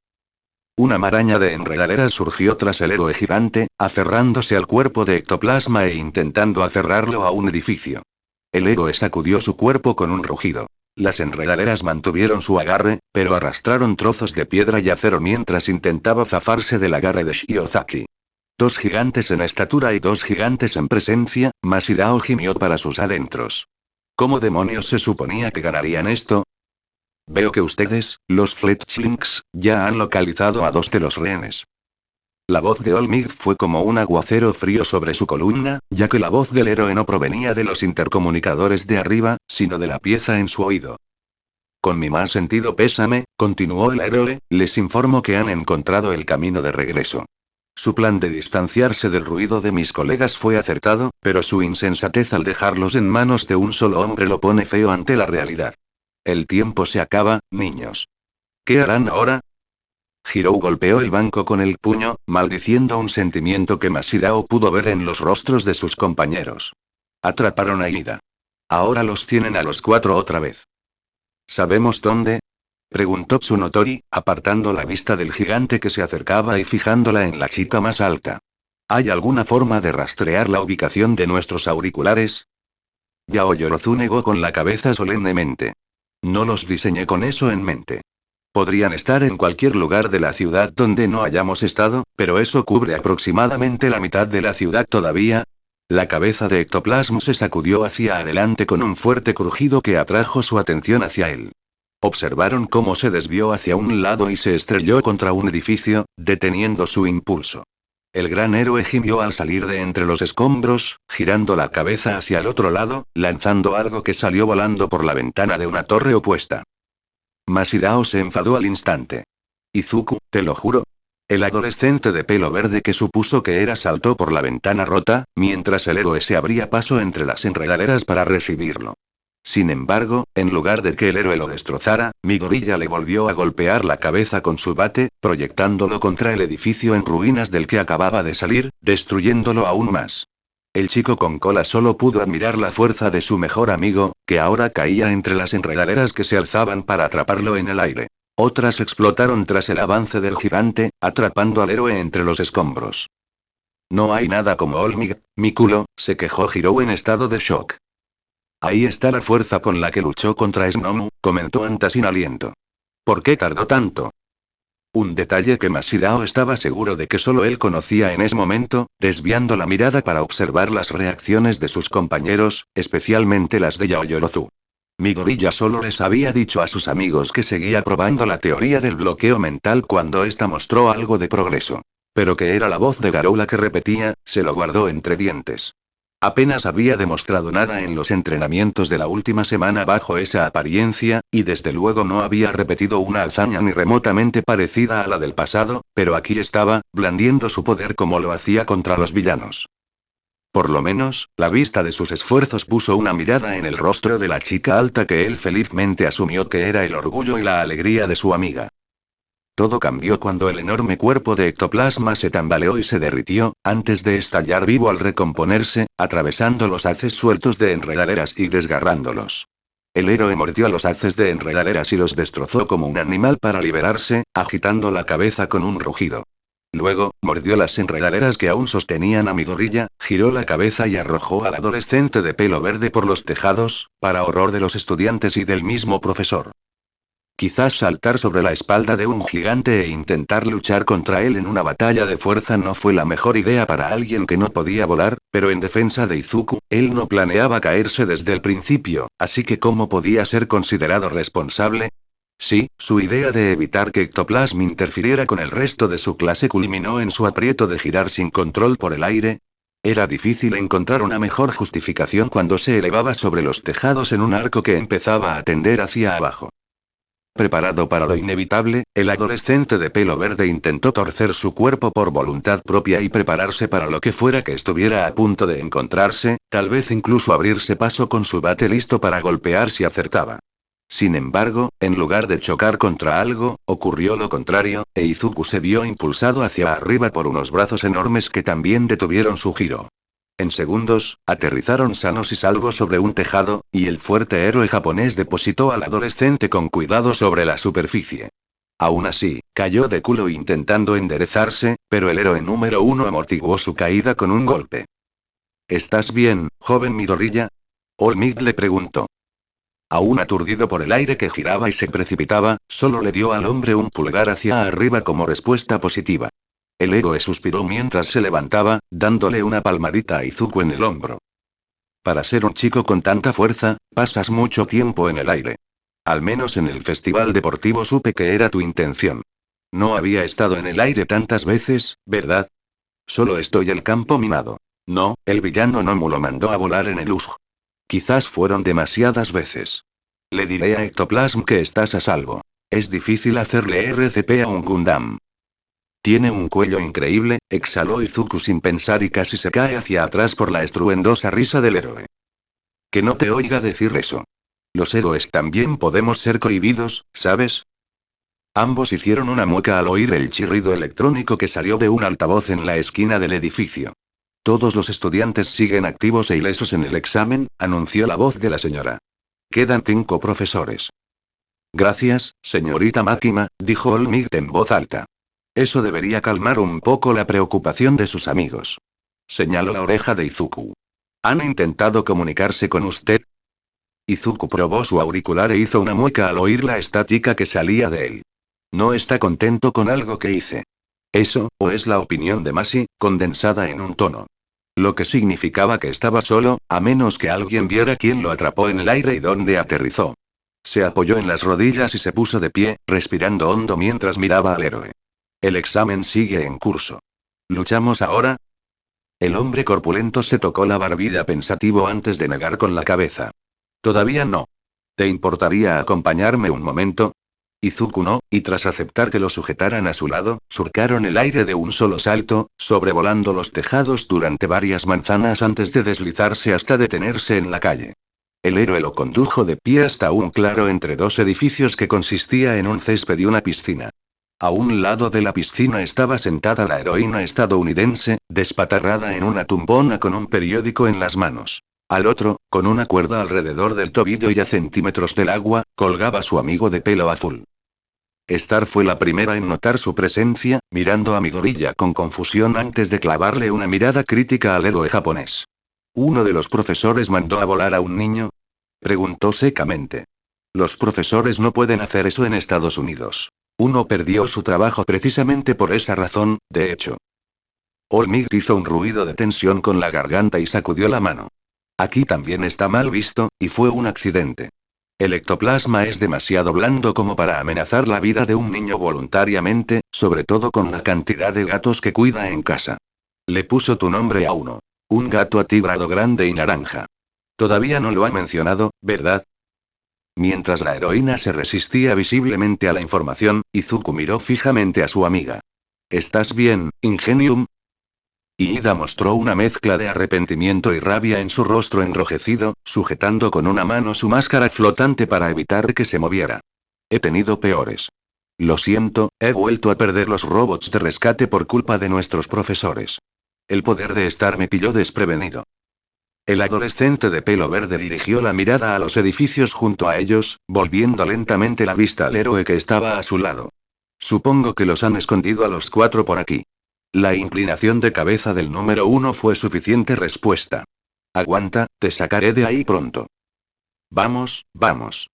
Una maraña de enredaderas surgió tras el héroe gigante, aferrándose al cuerpo de ectoplasma e intentando aferrarlo a un edificio. El héroe sacudió su cuerpo con un rugido. Las enredaderas mantuvieron su agarre, pero arrastraron trozos de piedra y acero mientras intentaba zafarse del agarre de Shiozaki. 2 gigantes en estatura y 2 gigantes en presencia, Masirao gimió para sus adentros. ¿Cómo demonios se suponía que ganarían esto? Veo que ustedes, los Fletchlings, ya han localizado a 2 de los rehenes. La voz de Olmig fue como un aguacero frío sobre su columna, ya que la voz del héroe no provenía de los intercomunicadores de arriba, sino de la pieza en su oído. Con mi más sentido pésame, continuó el héroe, les informo que han encontrado el camino de regreso. Su plan de distanciarse del ruido de mis colegas fue acertado, pero su insensatez al dejarlos en manos de un solo hombre lo pone feo ante la realidad. El tiempo se acaba, niños. ¿Qué harán ahora? Hirou golpeó el banco con el puño, maldiciendo un sentimiento que Masirao pudo ver en los rostros de sus compañeros. Atraparon a Ida. Ahora los tienen a los 4 otra vez. ¿Sabemos dónde? Preguntó Tsunotori, apartando la vista del gigante que se acercaba y fijándola en la chica más alta. ¿Hay alguna forma de rastrear la ubicación de nuestros auriculares? Yaoyorozu negó con la cabeza solemnemente. No los diseñé con eso en mente. Podrían estar en cualquier lugar de la ciudad donde no hayamos estado, pero eso cubre aproximadamente la mitad de la ciudad todavía. La cabeza de Ectoplasm se sacudió hacia adelante con un fuerte crujido que atrajo su atención hacia él. Observaron cómo se desvió hacia un lado y se estrelló contra un edificio, deteniendo su impulso. El gran héroe gimió al salir de entre los escombros, girando la cabeza hacia el otro lado, lanzando algo que salió volando por la ventana de una torre opuesta. Masirao se enfadó al instante. Izuku, te lo juro. El adolescente de pelo verde que supuso que era saltó por la ventana rota, mientras el héroe se abría paso entre las enredaderas para recibirlo. Sin embargo, en lugar de que el héroe lo destrozara, Midoriya le volvió a golpear la cabeza con su bate, proyectándolo contra el edificio en ruinas del que acababa de salir, destruyéndolo aún más. El chico con cola solo pudo admirar la fuerza de su mejor amigo, que ahora caía entre las enredaderas que se alzaban para atraparlo en el aire. Otras explotaron tras el avance del gigante, atrapando al héroe entre los escombros. No hay nada como Olmig, mi culo, se quejó Hirou en estado de shock. Ahí está la fuerza con la que luchó contra Snomu, comentó Anta sin aliento. ¿Por qué tardó tanto? Un detalle que Masirao estaba seguro de que solo él conocía en ese momento, desviando la mirada para observar las reacciones de sus compañeros, especialmente las de Yaoyorozu. Midoriya solo les había dicho a sus amigos que seguía probando la teoría del bloqueo mental cuando ésta mostró algo de progreso. Pero que era la voz de Garou la que repetía, se lo guardó entre dientes. Apenas había demostrado nada en los entrenamientos de la última semana bajo esa apariencia, y desde luego no había repetido una hazaña ni remotamente parecida a la del pasado, pero aquí estaba, blandiendo su poder como lo hacía contra los villanos. Por lo menos, la vista de sus esfuerzos puso una mirada en el rostro de la chica alta que él felizmente asumió que era el orgullo y la alegría de su amiga. Todo cambió cuando el enorme cuerpo de ectoplasma se tambaleó y se derritió, antes de estallar vivo al recomponerse, atravesando los haces sueltos de enredaderas y desgarrándolos. El héroe mordió los haces de enredaderas y los destrozó como un animal para liberarse, agitando la cabeza con un rugido. Luego, mordió las enredaderas que aún sostenían a Midoriya, giró la cabeza y arrojó al adolescente de pelo verde por los tejados, para horror de los estudiantes y del mismo profesor. Quizás saltar sobre la espalda de un gigante e intentar luchar contra él en una batalla de fuerza no fue la mejor idea para alguien que no podía volar, pero en defensa de Izuku, él no planeaba caerse desde el principio, así que ¿cómo podía ser considerado responsable? Sí, su idea de evitar que Ectoplasm interfiriera con el resto de su clase culminó en su aprieto de girar sin control por el aire. Era difícil encontrar una mejor justificación cuando se elevaba sobre los tejados en un arco que empezaba a tender hacia abajo. Preparado para lo inevitable, el adolescente de pelo verde intentó torcer su cuerpo por voluntad propia y prepararse para lo que fuera que estuviera a punto de encontrarse, tal vez incluso abrirse paso con su bate listo para golpear si acertaba. Sin embargo, en lugar de chocar contra algo, ocurrió lo contrario, e Izuku se vio impulsado hacia arriba por unos brazos enormes que también detuvieron su giro. En segundos, aterrizaron sanos y salvos sobre un tejado, y el fuerte héroe japonés depositó al adolescente con cuidado sobre la superficie. Aún así, cayó de culo intentando enderezarse, pero el héroe número 1 amortiguó su caída con un golpe. ¿Estás bien, joven Midoriya? All Might le preguntó. Aún aturdido por el aire que giraba y se precipitaba, solo le dio al hombre un pulgar hacia arriba como respuesta positiva. El héroe suspiró mientras se levantaba, dándole una palmadita a Izuku en el hombro. Para ser un chico con tanta fuerza, pasas mucho tiempo en el aire. Al menos en el festival deportivo supe que era tu intención. No había estado en el aire tantas veces, ¿verdad? Solo estoy el campo minado. No, el villano Nomu lo mandó a volar en el USG. Quizás fueron demasiadas veces. Le diré a Ectoplasm que estás a salvo. Es difícil hacerle RCP a un Gundam. Tiene un cuello increíble, exhaló Izuku sin pensar y casi se cae hacia atrás por la estruendosa risa del héroe. Que no te oiga decir eso. Los héroes también podemos ser cohibidos, ¿sabes? Ambos hicieron una mueca al oír el chirrido electrónico que salió de un altavoz en la esquina del edificio. Todos los estudiantes siguen activos e ilesos en el examen, anunció la voz de la señora. Quedan 5 profesores. Gracias, señorita Makima, dijo All Might en voz alta. Eso debería calmar un poco la preocupación de sus amigos. Señaló la oreja de Izuku. ¿Han intentado comunicarse con usted? Izuku probó su auricular e hizo una mueca al oír la estática que salía de él. No está contento con algo que hice. Eso, o es la opinión de Masi, condensada en un tono. Lo que significaba que estaba solo, a menos que alguien viera quién lo atrapó en el aire y dónde aterrizó. Se apoyó en las rodillas y se puso de pie, respirando hondo mientras miraba al héroe. El examen sigue en curso. ¿Luchamos ahora? El hombre corpulento se tocó la barbilla pensativo antes de negar con la cabeza. Todavía no. ¿Te importaría acompañarme un momento? Izuku no, y tras aceptar que lo sujetaran a su lado, surcaron el aire de un solo salto, sobrevolando los tejados durante varias manzanas antes de deslizarse hasta detenerse en la calle. El héroe lo condujo de pie hasta un claro entre 2 edificios que consistía en un césped y una piscina. A un lado de la piscina estaba sentada la heroína estadounidense, despatarrada en una tumbona con un periódico en las manos. Al otro, con una cuerda alrededor del tobillo y a centímetros del agua, colgaba su amigo de pelo azul. Star fue la primera en notar su presencia, mirando a Midoriya con confusión antes de clavarle una mirada crítica al héroe japonés. ¿Uno de los profesores mandó a volar a un niño? Preguntó secamente. Los profesores no pueden hacer eso en Estados Unidos. Uno perdió su trabajo precisamente por esa razón, de hecho. All Might hizo un ruido de tensión con la garganta y sacudió la mano. Aquí también está mal visto, y fue un accidente. El ectoplasma es demasiado blando como para amenazar la vida de un niño voluntariamente, sobre todo con la cantidad de gatos que cuida en casa. Le puso tu nombre a uno. Un gato atigrado grande y naranja. Todavía no lo ha mencionado, ¿verdad? Mientras la heroína se resistía visiblemente a la información, Izuku miró fijamente a su amiga. ¿Estás bien, Ingenium? Ida mostró una mezcla de arrepentimiento y rabia en su rostro enrojecido, sujetando con una mano su máscara flotante para evitar que se moviera. He tenido peores. Lo siento, he vuelto a perder los robots de rescate por culpa de nuestros profesores. El poder de Star me pilló desprevenido. El adolescente de pelo verde dirigió la mirada a los edificios junto a ellos, volviendo lentamente la vista al héroe que estaba a su lado. Supongo que los han escondido a los 4 por aquí. La inclinación de cabeza del número 1 fue suficiente respuesta. Aguanta, te sacaré de ahí pronto. Vamos, vamos.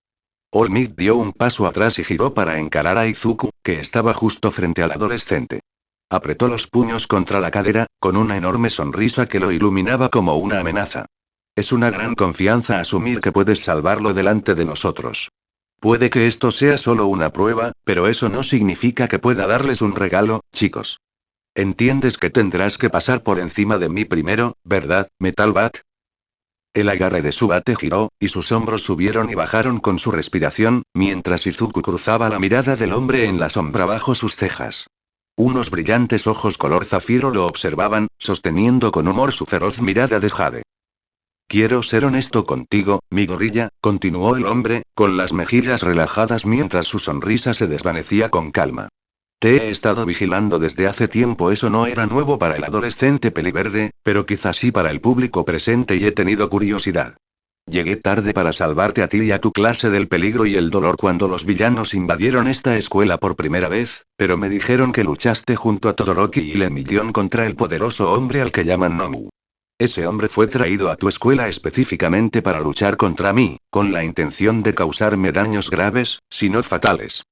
All Might dio un paso atrás y giró para encarar a Izuku, que estaba justo frente al adolescente. Apretó los puños contra la cadera, con una enorme sonrisa que lo iluminaba como una amenaza. Es una gran confianza asumir que puedes salvarlo delante de nosotros. Puede que esto sea solo una prueba, pero eso no significa que pueda darles un regalo, chicos. Entiendes que tendrás que pasar por encima de mí primero, ¿verdad, Metal Bat? El agarre de su bate giró, y sus hombros subieron y bajaron con su respiración, mientras Izuku cruzaba la mirada del hombre en la sombra bajo sus cejas. Unos brillantes ojos color zafiro lo observaban, sosteniendo con humor su feroz mirada de jade. Quiero ser honesto contigo, mi gorilla, continuó el hombre, con las mejillas relajadas mientras su sonrisa se desvanecía con calma. Te he estado vigilando desde hace tiempo, eso no era nuevo para el adolescente peliverde, pero quizás sí para el público presente y he tenido curiosidad. Llegué tarde para salvarte a ti y a tu clase del peligro y el dolor cuando los villanos invadieron esta escuela por primera vez, pero me dijeron que luchaste junto a Todoroki y Lemillion contra el poderoso hombre al que llaman Nomu. Ese hombre fue traído a tu escuela específicamente para luchar contra mí, con la intención de causarme daños graves, si no fatales.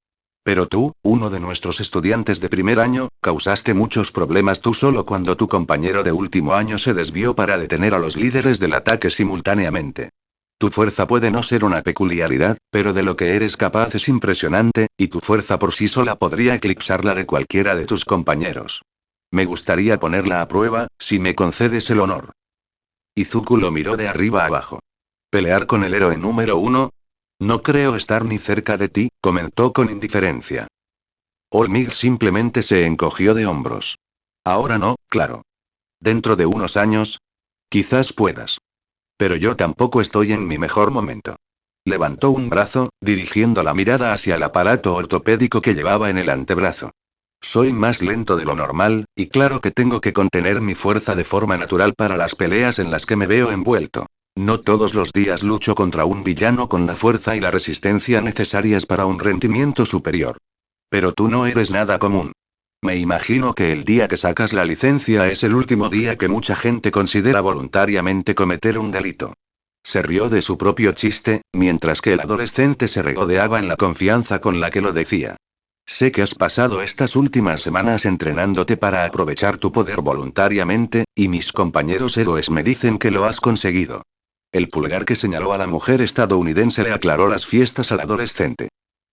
Pero tú, uno de nuestros estudiantes de primer año, causaste muchos problemas tú solo cuando tu compañero de último año se desvió para detener a los líderes del ataque simultáneamente. Tu fuerza puede no ser una peculiaridad, pero de lo que eres capaz es impresionante, y tu fuerza por sí sola podría eclipsar la de cualquiera de tus compañeros. Me gustaría ponerla a prueba, si me concedes el honor. Izuku lo miró de arriba abajo. ¿Pelear con el héroe número 1? No creo estar ni cerca de ti, comentó con indiferencia. Olmig simplemente se encogió de hombros. Ahora no, claro. Dentro de unos años. Quizás puedas. Pero yo tampoco estoy en mi mejor momento. Levantó un brazo, dirigiendo la mirada hacia el aparato ortopédico que llevaba en el antebrazo. Soy más lento de lo normal, y claro que tengo que contener mi fuerza de forma natural para las peleas en las que me veo envuelto. No todos los días lucho contra un villano con la fuerza y la resistencia necesarias para un rendimiento superior. Pero tú no eres nada común. Me imagino que el día que sacas la licencia es el último día que mucha gente considera voluntariamente cometer un delito. Se rió de su propio chiste, mientras que el adolescente se regodeaba en la confianza con la que lo decía. Sé que has pasado estas últimas semanas entrenándote para aprovechar tu poder voluntariamente, y mis compañeros héroes me dicen que lo has conseguido. El pulgar que señaló a la mujer estadounidense le aclaró las fiestas al adolescente.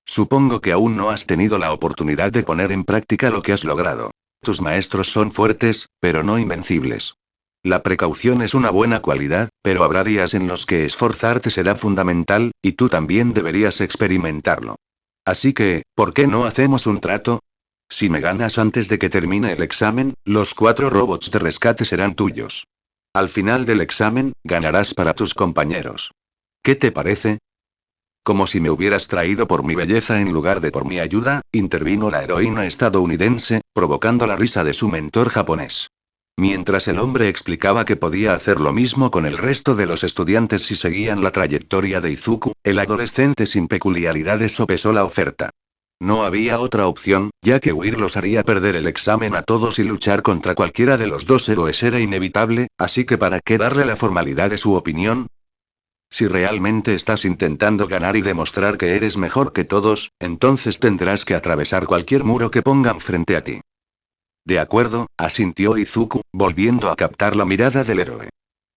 Supongo que aún no has tenido la oportunidad de poner en práctica lo que has logrado. Tus maestros son fuertes, pero no invencibles. La precaución es una buena cualidad, pero habrá días en los que esforzarte será fundamental, y tú también deberías experimentarlo. Así que, ¿por qué no hacemos un trato? Si me ganas antes de que termine el examen, los 4 robots de rescate serán tuyos. Al final del examen, ganarás para tus compañeros. ¿Qué te parece? Como si me hubieras traído por mi belleza en lugar de por mi ayuda, intervino la heroína estadounidense, provocando la risa de su mentor japonés. Mientras el hombre explicaba que podía hacer lo mismo con el resto de los estudiantes si seguían la trayectoria de Izuku, el adolescente sin peculiaridades sopesó la oferta. No había otra opción, ya que huir los haría perder el examen a todos y luchar contra cualquiera de los dos héroes era inevitable, así que ¿para qué darle la formalidad de su opinión? Si realmente estás intentando ganar y demostrar que eres mejor que todos, entonces tendrás que atravesar cualquier muro que pongan frente a ti. De acuerdo, asintió Izuku, volviendo a captar la mirada del héroe.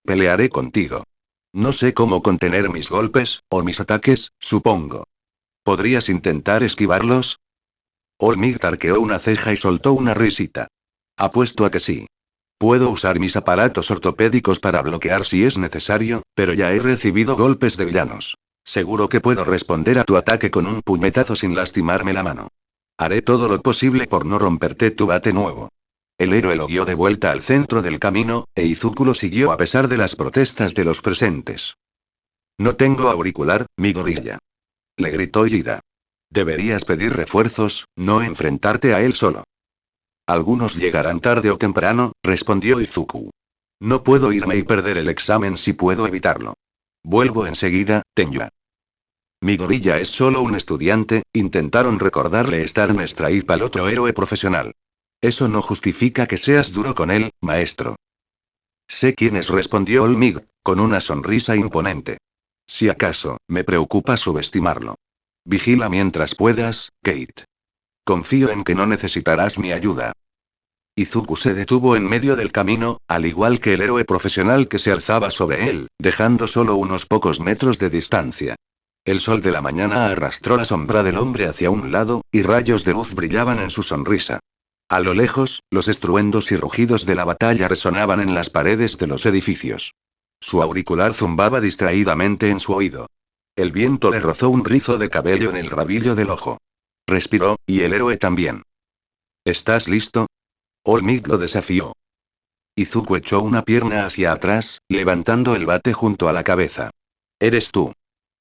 Pelearé contigo. No sé cómo contener mis golpes, o mis ataques, supongo. ¿Podrías intentar esquivarlos? Olmig arqueó una ceja y soltó una risita. Apuesto a que sí. Puedo usar mis aparatos ortopédicos para bloquear si es necesario, pero ya he recibido golpes de villanos. Seguro que puedo responder a tu ataque con un puñetazo sin lastimarme la mano. Haré todo lo posible por no romperte tu bate nuevo. El héroe lo guió de vuelta al centro del camino, e Izuku lo siguió a pesar de las protestas de los presentes. No tengo auricular, mi gorilla. Le gritó Yida. Deberías pedir refuerzos, no enfrentarte a él solo. Algunos llegarán tarde o temprano, respondió Izuku. No puedo irme y perder el examen si puedo evitarlo. Vuelvo enseguida, Tenya. Mi gorilla es solo un estudiante, intentaron recordarle Star Stripe al otro héroe profesional. Eso no justifica que seas duro con él, maestro. Sé quién es, respondió Olmig, con una sonrisa imponente. Si acaso, me preocupa subestimarlo. Vigila mientras puedas, Kate. Confío en que no necesitarás mi ayuda. Izuku se detuvo en medio del camino, al igual que el héroe profesional que se alzaba sobre él, dejando solo unos pocos metros de distancia. El sol de la mañana arrastró la sombra del hombre hacia un lado, y rayos de luz brillaban en su sonrisa. A lo lejos, los estruendos y rugidos de la batalla resonaban en las paredes de los edificios. Su auricular zumbaba distraídamente en su oído. El viento le rozó un rizo de cabello en el rabillo del ojo. Respiró, y el héroe también. ¿Estás listo? Olmig lo desafió. Izuku echó una pierna hacia atrás, levantando el bate junto a la cabeza. ¿Eres tú?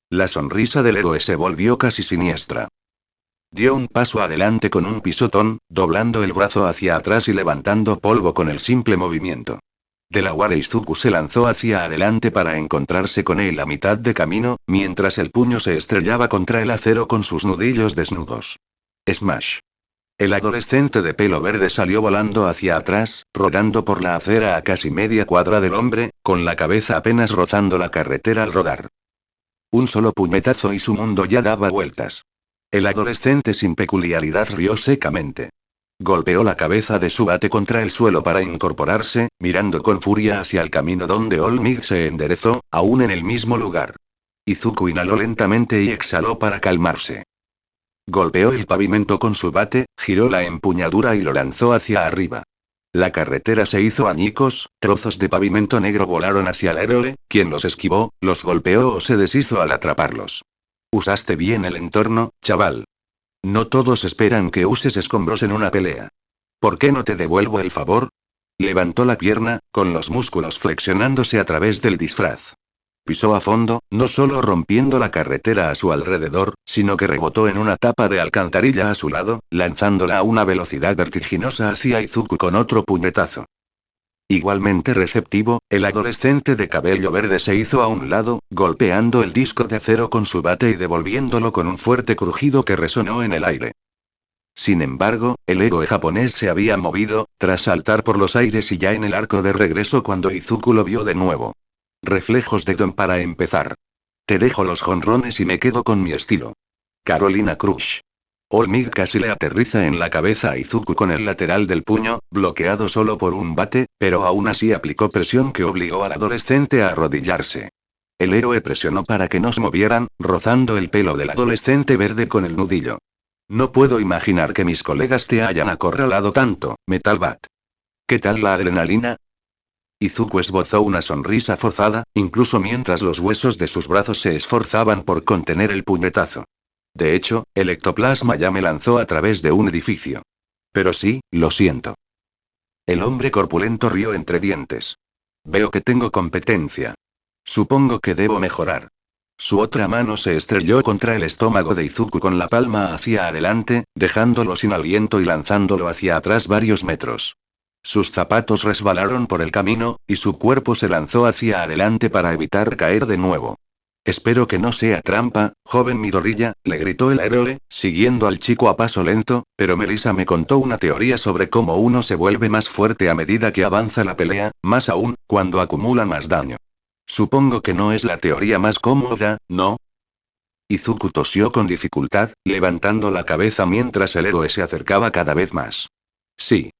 La sonrisa del héroe se volvió casi siniestra. Dio un paso adelante con un pisotón, doblando el brazo hacia atrás y levantando polvo con el simple movimiento. Delaware Izuku se lanzó hacia adelante para encontrarse con él a mitad de camino, mientras el puño se estrellaba contra el acero con sus nudillos desnudos. Smash. El adolescente de pelo verde salió volando hacia atrás, rodando por la acera a casi media cuadra del hombre, con la cabeza apenas rozando la carretera al rodar. Un solo puñetazo y su mundo ya daba vueltas. El adolescente sin peculiaridad rió secamente. Golpeó la cabeza de su bate contra el suelo para incorporarse, mirando con furia hacia el camino donde Olmig se enderezó, aún en el mismo lugar. Izuku inhaló lentamente y exhaló para calmarse. Golpeó el pavimento con su bate, giró la empuñadura y lo lanzó hacia arriba. La carretera se hizo añicos, trozos de pavimento negro volaron hacia el héroe, quien los esquivó, los golpeó o se deshizo al atraparlos. Usaste bien el entorno, chaval. No todos esperan que uses escombros en una pelea. ¿Por qué no te devuelvo el favor? Levantó la pierna, con los músculos flexionándose a través del disfraz. Pisó a fondo, no solo rompiendo la carretera a su alrededor, sino que rebotó en una tapa de alcantarilla a su lado, lanzándola a una velocidad vertiginosa hacia Izuku con otro puñetazo. Igualmente receptivo, el adolescente de cabello verde se hizo a un lado, golpeando el disco de acero con su bate y devolviéndolo con un fuerte crujido que resonó en el aire. Sin embargo, el héroe japonés se había movido, tras saltar por los aires y ya en el arco de regreso cuando Izuku lo vio de nuevo. Reflejos de Don para empezar. Te dejo los jonrones y me quedo con mi estilo. Carolina Crush. Olmig casi le aterriza en la cabeza a Izuku con el lateral del puño, bloqueado solo por un bate, pero aún así aplicó presión que obligó al adolescente a arrodillarse. El héroe presionó para que no se movieran, rozando el pelo del adolescente verde con el nudillo. No puedo imaginar que mis colegas te hayan acorralado tanto, Metal Bat. ¿Qué tal la adrenalina? Izuku esbozó una sonrisa forzada, incluso mientras los huesos de sus brazos se esforzaban por contener el puñetazo. De hecho, el ectoplasma ya me lanzó a través de un edificio. Pero sí, lo siento. El hombre corpulento rió entre dientes. Veo que tengo competencia. Supongo que debo mejorar. Su otra mano se estrelló contra el estómago de Izuku con la palma hacia adelante, dejándolo sin aliento y lanzándolo hacia atrás varios metros. Sus zapatos resbalaron por el camino, y su cuerpo se lanzó hacia adelante para evitar caer de nuevo. Espero que no sea trampa, joven Midoriya, le gritó el héroe, siguiendo al chico a paso lento, pero Melissa me contó una teoría sobre cómo uno se vuelve más fuerte a medida que avanza la pelea, más aún, cuando acumula más daño. Supongo que no es la teoría más cómoda, ¿no? Izuku tosió con dificultad, levantando la cabeza mientras el héroe se acercaba cada vez más. Sí.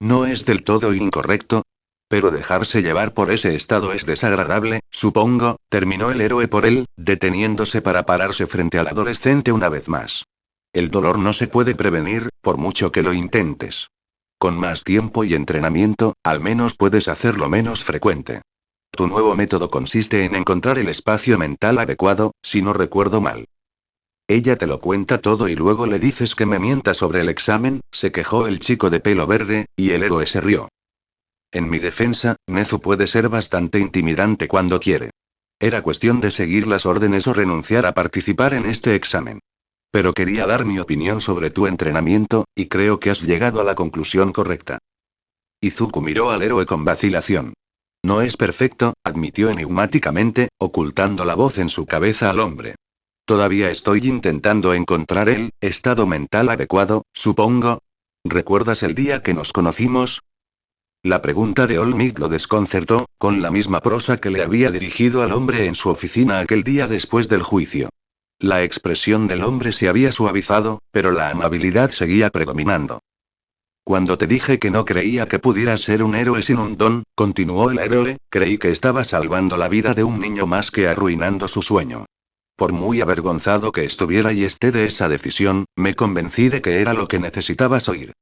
No es del todo incorrecto. Pero dejarse llevar por ese estado es desagradable, supongo, terminó el héroe por él, deteniéndose para pararse frente al adolescente una vez más. El dolor no se puede prevenir, por mucho que lo intentes. Con más tiempo y entrenamiento, al menos puedes hacerlo menos frecuente. Tu nuevo método consiste en encontrar el espacio mental adecuado, si no recuerdo mal. Ella te lo cuenta todo y luego le dices que me mienta sobre el examen, se quejó el chico de pelo verde, y el héroe se rió. En mi defensa, Nezu puede ser bastante intimidante cuando quiere. Era cuestión de seguir las órdenes o renunciar a participar en este examen. Pero quería dar mi opinión sobre tu entrenamiento, y creo que has llegado a la conclusión correcta. Izuku miró al héroe con vacilación. No es perfecto, admitió enigmáticamente, ocultando la voz en su cabeza al hombre. Todavía estoy intentando encontrar el estado mental adecuado, supongo. ¿Recuerdas el día que nos conocimos? La pregunta de Olmig lo desconcertó, con la misma prosa que le había dirigido al hombre en su oficina aquel día después del juicio. La expresión del hombre se había suavizado, pero la amabilidad seguía predominando. Cuando te dije que no creía que pudieras ser un héroe sin un don, continuó el héroe, creí que estaba salvando la vida de un niño más que arruinando su sueño. Por muy avergonzado que estuviera y esté de esa decisión, me convencí de que era lo que necesitabas oír.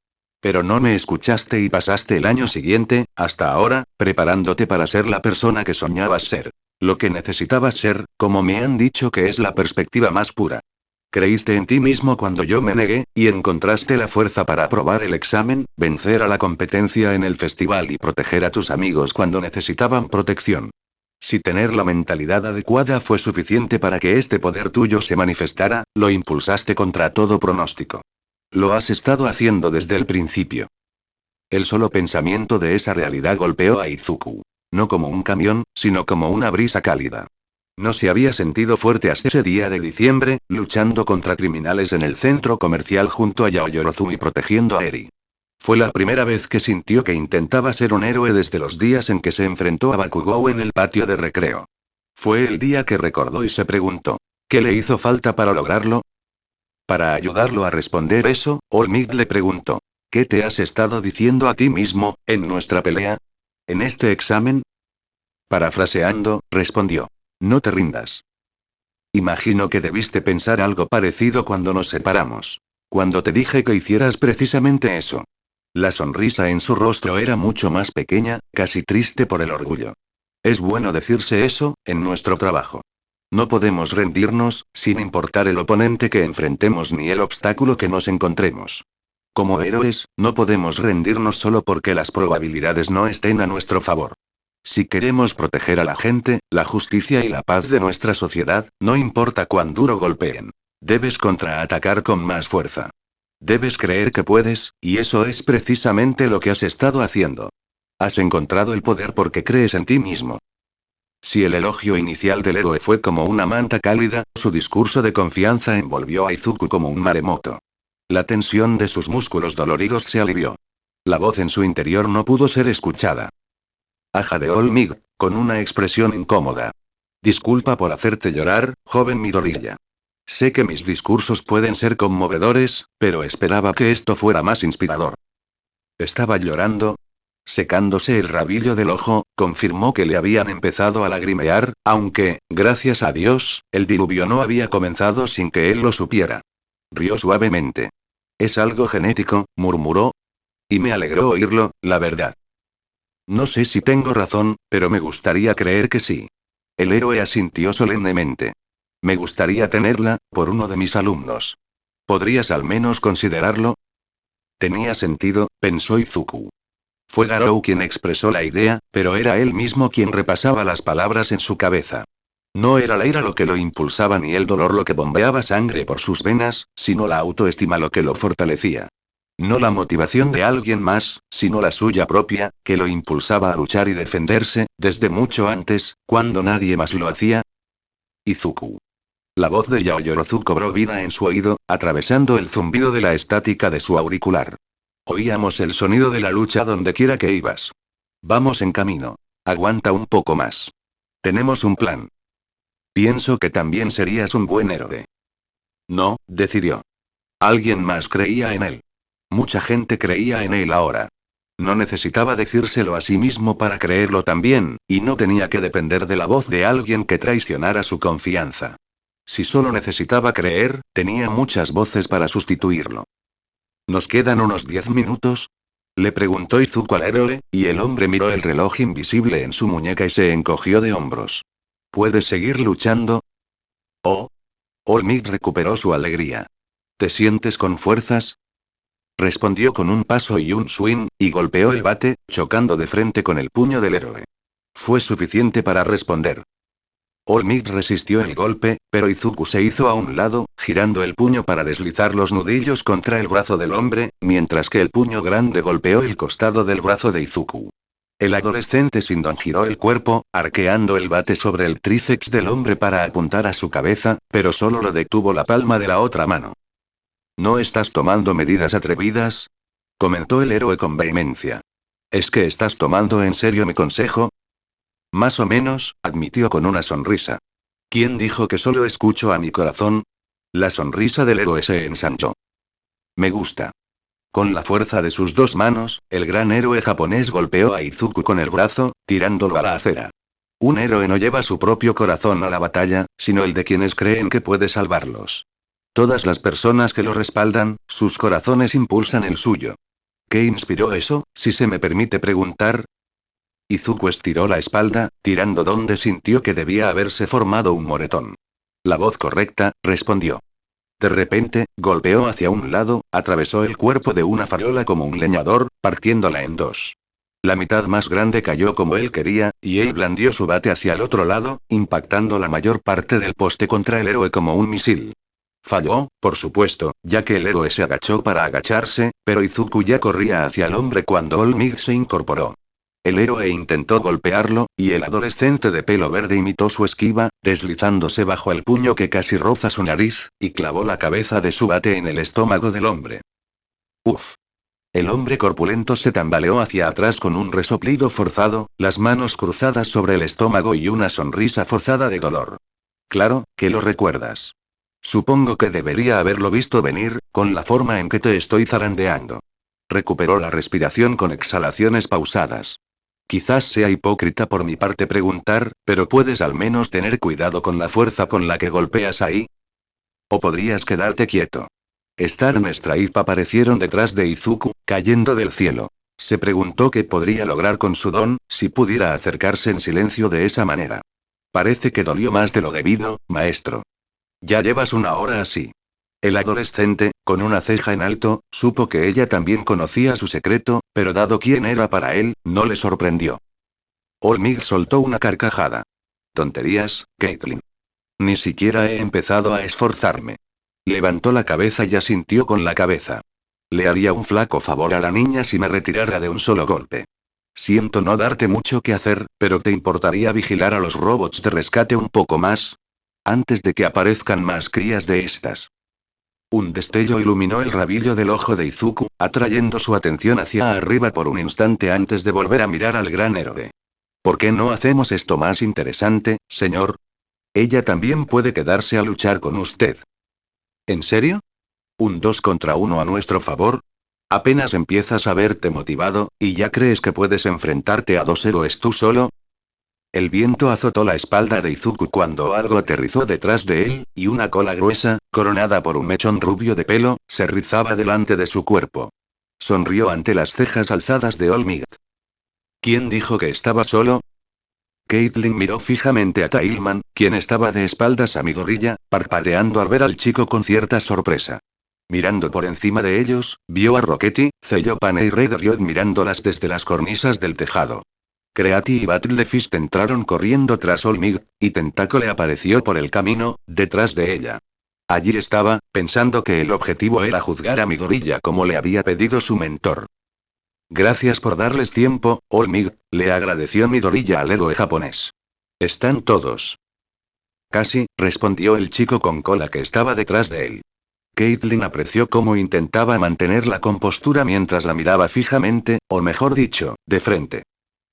Pero no me escuchaste y pasaste el año siguiente, hasta ahora, preparándote para ser la persona que soñabas ser. Lo que necesitabas ser, como me han dicho que es la perspectiva más pura. Creíste en ti mismo cuando yo me negué, y encontraste la fuerza para aprobar el examen, vencer a la competencia en el festival y proteger a tus amigos cuando necesitaban protección. Si tener la mentalidad adecuada fue suficiente para que este poder tuyo se manifestara, lo impulsaste contra todo pronóstico. Lo has estado haciendo desde el principio. El solo pensamiento de esa realidad golpeó a Izuku. No como un camión, sino como una brisa cálida. No se había sentido fuerte hasta ese día de diciembre, luchando contra criminales en el centro comercial junto a Yaoyorozu y protegiendo a Eri. Fue la primera vez que sintió que intentaba ser un héroe desde los días en que se enfrentó a Bakugou en el patio de recreo. Fue el día que recordó y se preguntó, ¿qué le hizo falta para lograrlo? Para ayudarlo a responder eso, Olmig le preguntó, ¿qué te has estado diciendo a ti mismo, en nuestra pelea? ¿En este examen? Parafraseando, respondió, no te rindas. Imagino que debiste pensar algo parecido cuando nos separamos. Cuando te dije que hicieras precisamente eso. La sonrisa en su rostro era mucho más pequeña, casi triste por el orgullo. Es bueno decirse eso, en nuestro trabajo. No podemos rendirnos, sin importar el oponente que enfrentemos ni el obstáculo que nos encontremos. Como héroes, no podemos rendirnos solo porque las probabilidades no estén a nuestro favor. Si queremos proteger a la gente, la justicia y la paz de nuestra sociedad, no importa cuán duro golpeen. Debes contraatacar con más fuerza. Debes creer que puedes, y eso es precisamente lo que has estado haciendo. Has encontrado el poder porque crees en ti mismo. Si el elogio inicial del héroe fue como una manta cálida, su discurso de confianza envolvió a Izuku como un maremoto. La tensión de sus músculos doloridos se alivió. La voz en su interior no pudo ser escuchada. Jadeó Olmig, con una expresión incómoda. Disculpa por hacerte llorar, joven Midoriya. Sé que mis discursos pueden ser conmovedores, pero esperaba que esto fuera más inspirador. ¿Estaba llorando? Secándose el rabillo del ojo, confirmó que le habían empezado a lagrimear, aunque, gracias a Dios, el diluvio no había comenzado sin que él lo supiera. Rió suavemente. Es algo genético, murmuró. Y me alegró oírlo, la verdad. No sé si tengo razón, pero me gustaría creer que sí. El héroe asintió solemnemente. Me gustaría tenerla, por uno de mis alumnos. ¿Podrías al menos considerarlo? Tenía sentido, pensó Izuku. Fue Garou quien expresó la idea, pero era él mismo quien repasaba las palabras en su cabeza. No era la ira lo que lo impulsaba ni el dolor lo que bombeaba sangre por sus venas, sino la autoestima lo que lo fortalecía. No la motivación de alguien más, sino la suya propia, que lo impulsaba a luchar y defenderse, desde mucho antes, cuando nadie más lo hacía. Izuku. La voz de Yaoyorozu cobró vida en su oído, atravesando el zumbido de la estática de su auricular. Oíamos el sonido de la lucha donde quiera que ibas. Vamos en camino. Aguanta un poco más. Tenemos un plan. Pienso que también serías un buen héroe. No, decidió. Alguien más creía en él. Mucha gente creía en él ahora. No necesitaba decírselo a sí mismo para creerlo también, y no tenía que depender de la voz de alguien que traicionara su confianza. Si solo necesitaba creer, tenía muchas voces para sustituirlo. ¿Nos quedan unos 10 minutos? Le preguntó Izuku al héroe, y el hombre miró el reloj invisible en su muñeca y se encogió de hombros. ¿Puedes seguir luchando? Oh. Olmig recuperó su alegría. ¿Te sientes con fuerzas? Respondió con un paso y un swing, y golpeó el bate, chocando de frente con el puño del héroe. Fue suficiente para responder. Olmig resistió el golpe, pero Izuku se hizo a un lado, girando el puño para deslizar los nudillos contra el brazo del hombre, mientras que el puño grande golpeó el costado del brazo de Izuku. El adolescente Shindon giró el cuerpo, arqueando el bate sobre el tríceps del hombre para apuntar a su cabeza, pero solo lo detuvo la palma de la otra mano. ¿No estás tomando medidas atrevidas? Comentó el héroe con vehemencia. ¿Es que estás tomando en serio mi consejo? Más o menos, admitió con una sonrisa. ¿Quién dijo que solo escucho a mi corazón? La sonrisa del héroe se ensanchó. Me gusta. Con la fuerza de sus dos manos, el gran héroe japonés golpeó a Izuku con el brazo, tirándolo a la acera. Un héroe no lleva su propio corazón a la batalla, sino el de quienes creen que puede salvarlos. Todas las personas que lo respaldan, sus corazones impulsan el suyo. ¿Qué inspiró eso, si se me permite preguntar? Izuku estiró la espalda, tirando donde sintió que debía haberse formado un moretón. La voz correcta, respondió. De repente, golpeó hacia un lado, atravesó el cuerpo de una farola como un leñador, partiéndola en dos. La mitad más grande cayó como él quería, y él blandió su bate hacia el otro lado, impactando la mayor parte del poste contra el héroe como un misil. Falló, por supuesto, ya que el héroe se agachó para agacharse, pero Izuku ya corría hacia el hombre cuando All Might se incorporó. El héroe intentó golpearlo, y el adolescente de pelo verde imitó su esquiva, deslizándose bajo el puño que casi roza su nariz, y clavó la cabeza de su bate en el estómago del hombre. Uf. El hombre corpulento se tambaleó hacia atrás con un resoplido forzado, las manos cruzadas sobre el estómago y una sonrisa forzada de dolor. Claro, que lo recuerdas. Supongo que debería haberlo visto venir, con la forma en que te estoy zarandeando. Recuperó la respiración con exhalaciones pausadas. Quizás sea hipócrita por mi parte preguntar, pero ¿puedes al menos tener cuidado con la fuerza con la que golpeas ahí? ¿O podrías quedarte quieto? Star y Stripe aparecieron detrás de Izuku, cayendo del cielo. Se preguntó qué podría lograr con su don, si pudiera acercarse en silencio de esa manera. Parece que dolió más de lo debido, maestro. Ya llevas una hora así. El adolescente, con una ceja en alto, supo que ella también conocía su secreto, pero dado quién era para él, no le sorprendió. Olmig soltó una carcajada. Tonterías, Caitlyn. Ni siquiera he empezado a esforzarme. Levantó la cabeza y asintió con la cabeza. Le haría un flaco favor a la niña si me retirara de un solo golpe. Siento no darte mucho que hacer, pero ¿te importaría vigilar a los robots de rescate un poco más? Antes de que aparezcan más crías de estas. Un destello iluminó el rabillo del ojo de Izuku, atrayendo su atención hacia arriba por un instante antes de volver a mirar al gran héroe. ¿Por qué no hacemos esto más interesante, señor? Ella también puede quedarse a luchar con usted. ¿En serio? ¿Un 2 contra 1 a nuestro favor? Apenas empiezas a verte motivado, y ya crees que puedes enfrentarte a dos héroes tú solo. El viento azotó la espalda de Izuku cuando algo aterrizó detrás de él, y una cola gruesa, coronada por un mechón rubio de pelo, se rizaba delante de su cuerpo. Sonrió ante las cejas alzadas de Olmig. ¿Quién dijo que estaba solo? Caitlyn miró fijamente a Tailman, quien estaba de espaldas a Midoriya, parpadeando al ver al chico con cierta sorpresa. Mirando por encima de ellos, vio a Rockety, Zellopane y Raider Yod mirándolas desde las cornisas del tejado. Creati y Battlefist entraron corriendo tras Olmig, y Tentacle apareció por el camino, detrás de ella. Allí estaba, pensando que el objetivo era juzgar a Midoriya como le había pedido su mentor. Gracias por darles tiempo, Olmig, le agradeció Midoriya al héroe japonés. ¿Están todos? Casi, respondió el chico con cola que estaba detrás de él. Caitlyn apreció cómo intentaba mantener la compostura mientras la miraba fijamente, o mejor dicho, de frente.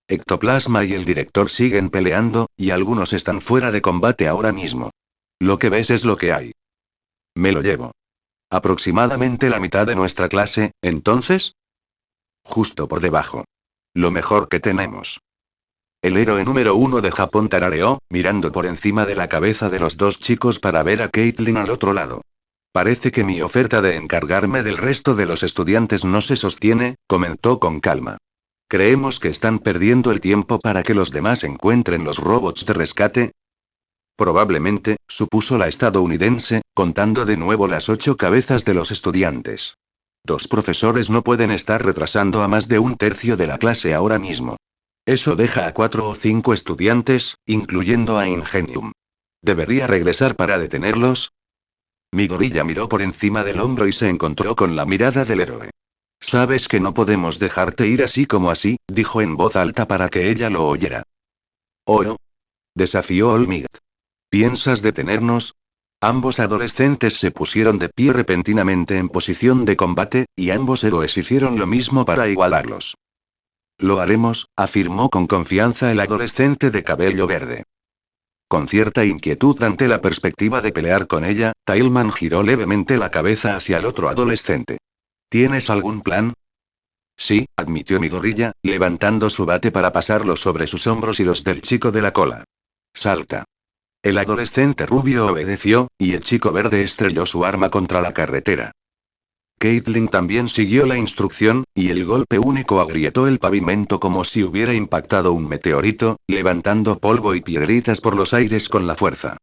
Ectoplasma y el director siguen peleando, y algunos están fuera de combate ahora mismo. Lo que ves es lo que hay. Me lo llevo. Aproximadamente la mitad de nuestra clase, ¿entonces? Justo por debajo. Lo mejor que tenemos. El héroe número 1 de Japón tarareó, mirando por encima de la cabeza de los dos chicos para ver a Caitlyn al otro lado. Parece que mi oferta de encargarme del resto de los estudiantes no se sostiene, comentó con calma. ¿Creemos que están perdiendo el tiempo para que los demás encuentren los robots de rescate? Probablemente, supuso la estadounidense, contando de nuevo las 8 cabezas de los estudiantes. 2 profesores no pueden estar retrasando a más de un tercio de la clase ahora mismo. Eso deja a 4 o 5 estudiantes, incluyendo a Ingenium. ¿Debería regresar para detenerlos? Midoriya miró por encima del hombro y se encontró con la mirada del héroe. Sabes que no podemos dejarte ir así como así, dijo en voz alta para que ella lo oyera. ¿Oh? Desafió Olmig. ¿Piensas detenernos? Ambos adolescentes se pusieron de pie repentinamente en posición de combate, y ambos héroes hicieron lo mismo para igualarlos. Lo haremos, afirmó con confianza el adolescente de cabello verde. Con cierta inquietud ante la perspectiva de pelear con ella, Tailman giró levemente la cabeza hacia el otro adolescente. ¿Tienes algún plan? Sí, admitió Midoriya, levantando su bate para pasarlo sobre sus hombros y los del chico de la cola. Salta. El adolescente rubio obedeció, y el chico verde estrelló su arma contra la carretera. Caitlyn también siguió la instrucción, y el golpe único agrietó el pavimento como si hubiera impactado un meteorito, levantando polvo y piedritas por los aires con la fuerza.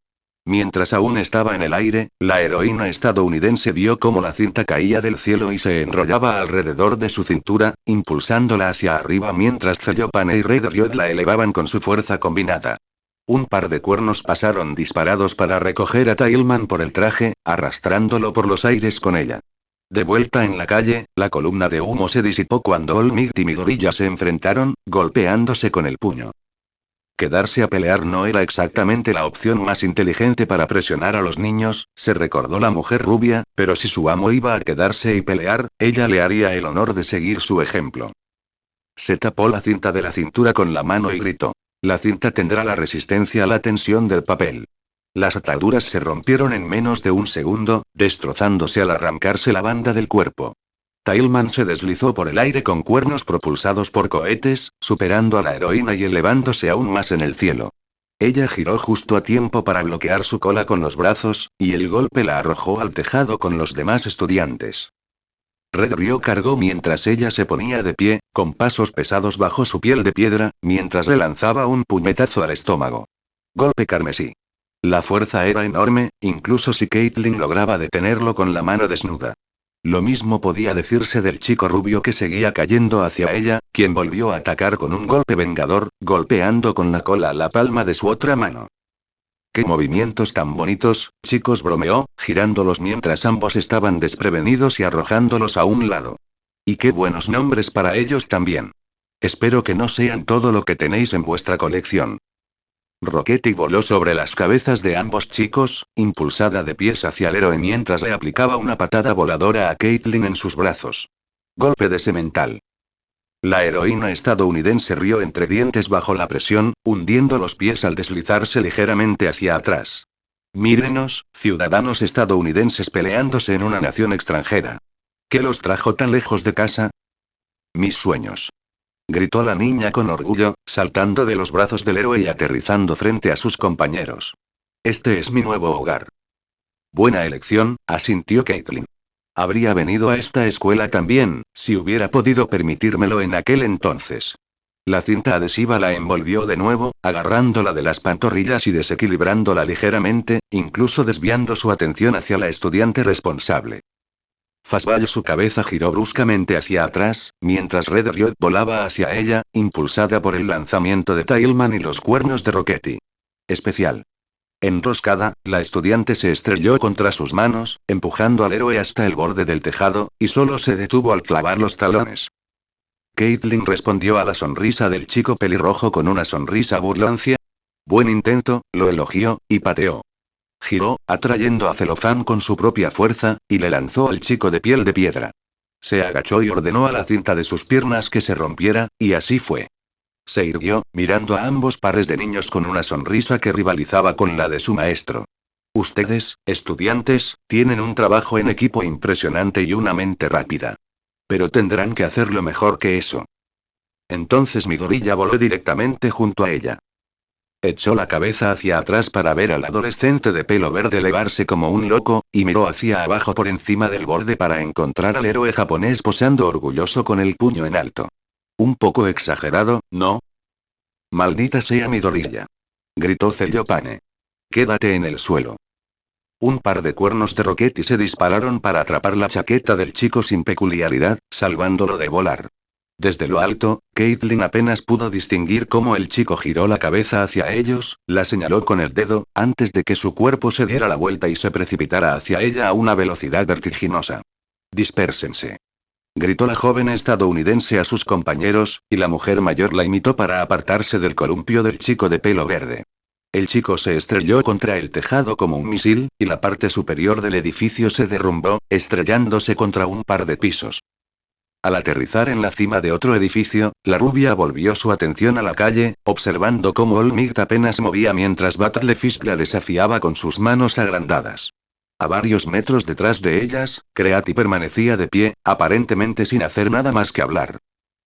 Mientras aún estaba en el aire, la heroína estadounidense vio cómo la cinta caía del cielo y se enrollaba alrededor de su cintura, impulsándola hacia arriba mientras Zellopane y Red Riot la elevaban con su fuerza combinada. Un par de cuernos pasaron disparados para recoger a Tailman por el traje, arrastrándolo por los aires con ella. De vuelta en la calle, la columna de humo se disipó cuando Olmigt y Midoriya se enfrentaron, golpeándose con el puño. Quedarse a pelear no era exactamente la opción más inteligente para presionar a los niños, se recordó la mujer rubia, pero si su amo iba a quedarse y pelear, ella le haría el honor de seguir su ejemplo. Se tapó la cinta de la cintura con la mano y gritó. La cinta tendrá la resistencia a la tensión del papel. Las ataduras se rompieron en menos de un segundo, destrozándose al arrancarse la banda del cuerpo. Tailman se deslizó por el aire con cuernos propulsados por cohetes, superando a la heroína y elevándose aún más en el cielo. Ella giró justo a tiempo para bloquear su cola con los brazos, y el golpe la arrojó al tejado con los demás estudiantes. Red Ryo cargó mientras ella se ponía de pie, con pasos pesados bajo su piel de piedra, mientras le lanzaba un puñetazo al estómago. Golpe carmesí. La fuerza era enorme, incluso si Caitlyn lograba detenerlo con la mano desnuda. Lo mismo podía decirse del chico rubio que seguía cayendo hacia ella, quien volvió a atacar con un golpe vengador, golpeando con la cola la palma de su otra mano. ¡Qué movimientos tan bonitos, chicos!, bromeó, girándolos mientras ambos estaban desprevenidos y arrojándolos a un lado. Y qué buenos nombres para ellos también. Espero que no sean todo lo que tenéis en vuestra colección. Rockety voló sobre las cabezas de ambos chicos, impulsada de pies hacia el héroe mientras le aplicaba una patada voladora a Caitlyn en sus brazos. Golpe de semental. La heroína estadounidense rió entre dientes bajo la presión, hundiendo los pies al deslizarse ligeramente hacia atrás. Mírenos, ciudadanos estadounidenses peleándose en una nación extranjera. ¿Qué los trajo tan lejos de casa? Mis sueños. Gritó la niña con orgullo, saltando de los brazos del héroe y aterrizando frente a sus compañeros. Este es mi nuevo hogar. Buena elección, asintió Caitlyn. Habría venido a esta escuela también, si hubiera podido permitírmelo en aquel entonces. La cinta adhesiva la envolvió de nuevo, agarrándola de las pantorrillas y desequilibrándola ligeramente, incluso desviando su atención hacia la estudiante responsable. Fastball su cabeza giró bruscamente hacia atrás, mientras Red Riot volaba hacia ella, impulsada por el lanzamiento de Tailman y los cuernos de Rockety. Especial. Enroscada, la estudiante se estrelló contra sus manos, empujando al héroe hasta el borde del tejado, y solo se detuvo al clavar los talones. Caitlyn respondió a la sonrisa del chico pelirrojo con una sonrisa burlancia. Buen intento, lo elogió, y pateó. Giró, atrayendo a Celofán con su propia fuerza, y le lanzó al chico de piel de piedra. Se agachó y ordenó a la cinta de sus piernas que se rompiera, y así fue. Se irguió, mirando a ambos pares de niños con una sonrisa que rivalizaba con la de su maestro. Ustedes, estudiantes, tienen un trabajo en equipo impresionante y una mente rápida. Pero tendrán que hacerlo mejor que eso. Entonces Midoriya voló directamente junto a ella. Echó la cabeza hacia atrás para ver al adolescente de pelo verde elevarse como un loco, y miró hacia abajo por encima del borde para encontrar al héroe japonés posando orgulloso con el puño en alto. Un poco exagerado, ¿no? Maldita sea Midoriya. Gritó Zellopane. Quédate en el suelo. Un par de cuernos de Rockety se dispararon para atrapar la chaqueta del chico sin peculiaridad, salvándolo de volar. Desde lo alto, Caitlyn apenas pudo distinguir cómo el chico giró la cabeza hacia ellos, la señaló con el dedo, antes de que su cuerpo se diera la vuelta y se precipitara hacia ella a una velocidad vertiginosa. Dispérsense. Gritó la joven estadounidense a sus compañeros, y la mujer mayor la imitó para apartarse del columpio del chico de pelo verde. El chico se estrelló contra el tejado como un misil, y la parte superior del edificio se derrumbó, estrellándose contra un par de pisos. Al aterrizar en la cima de otro edificio, la rubia volvió su atención a la calle, observando cómo Olmigt apenas movía mientras Battlefist la desafiaba con sus manos agrandadas. A varios metros detrás de ellas, Creati permanecía de pie, aparentemente sin hacer nada más que hablar.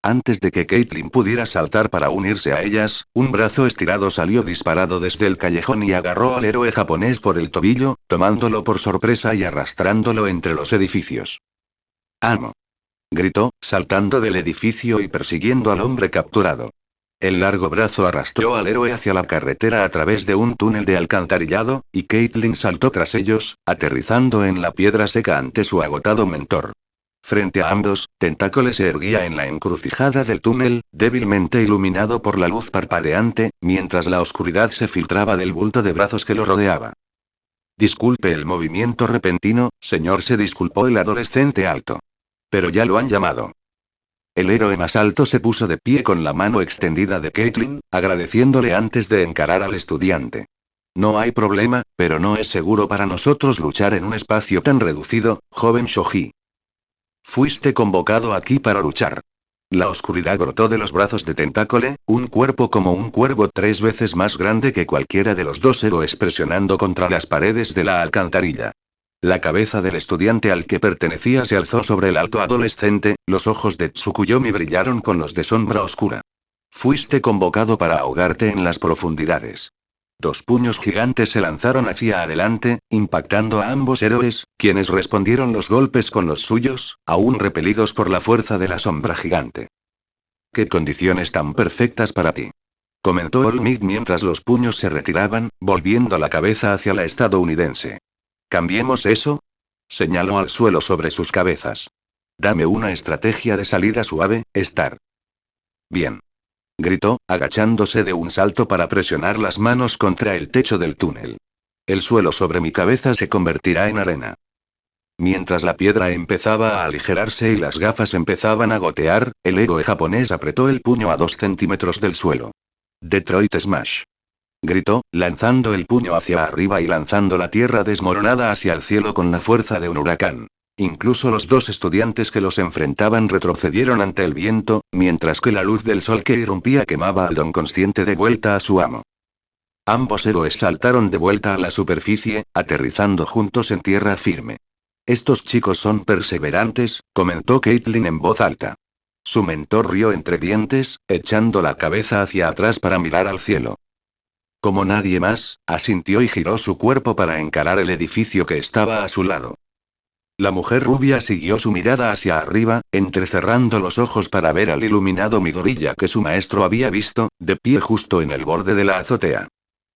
Antes de que Caitlyn pudiera saltar para unirse a ellas, un brazo estirado salió disparado desde el callejón y agarró al héroe japonés por el tobillo, tomándolo por sorpresa y arrastrándolo entre los edificios. ¡Amo! Gritó, saltando del edificio y persiguiendo al hombre capturado. El largo brazo arrastró al héroe hacia la carretera a través de un túnel de alcantarillado, y Caitlin saltó tras ellos, aterrizando en la piedra seca ante su agotado mentor. Frente a ambos, Tentáculo se erguía en la encrucijada del túnel, débilmente iluminado por la luz parpadeante, mientras la oscuridad se filtraba del bulto de brazos que lo rodeaba. Disculpe el movimiento repentino, señor, se disculpó el adolescente alto. Pero ya lo han llamado. El héroe más alto se puso de pie con la mano extendida de Caitlin, agradeciéndole antes de encarar al estudiante. No hay problema, pero no es seguro para nosotros luchar en un espacio tan reducido, joven Shoji. Fuiste convocado aquí para luchar. La oscuridad brotó de los brazos de Tentáculo, un cuerpo como un cuervo 3 veces más grande que cualquiera de los dos héroes presionando contra las paredes de la alcantarilla. La cabeza del estudiante al que pertenecía se alzó sobre el alto adolescente, los ojos de Tsukuyomi brillaron con los de sombra oscura. Fuiste convocado para ahogarte en las profundidades. 2 puños gigantes se lanzaron hacia adelante, impactando a ambos héroes, quienes respondieron los golpes con los suyos, aún repelidos por la fuerza de la sombra gigante. ¡Qué condiciones tan perfectas para ti! Comentó Olmig mientras los puños se retiraban, volviendo la cabeza hacia la estadounidense. ¿Cambiemos eso? Señaló al suelo sobre sus cabezas. Dame una estrategia de salida suave, Star. Bien. Gritó, agachándose de un salto para presionar las manos contra el techo del túnel. El suelo sobre mi cabeza se convertirá en arena. Mientras la piedra empezaba a aligerarse y las gafas empezaban a gotear, el héroe japonés apretó el puño a 2 centímetros del suelo. Detroit Smash. Gritó, lanzando el puño hacia arriba y lanzando la tierra desmoronada hacia el cielo con la fuerza de un huracán. Incluso los 2 estudiantes que los enfrentaban retrocedieron ante el viento, mientras que la luz del sol que irrumpía quemaba al don consciente de vuelta a su amo. Ambos héroes saltaron de vuelta a la superficie, aterrizando juntos en tierra firme. Estos chicos son perseverantes, comentó Caitlin en voz alta. Su mentor rió entre dientes, echando la cabeza hacia atrás para mirar al cielo. Como nadie más, asintió y giró su cuerpo para encarar el edificio que estaba a su lado. La mujer rubia siguió su mirada hacia arriba, entrecerrando los ojos para ver al iluminado Midoriya que su maestro había visto, de pie justo en el borde de la azotea.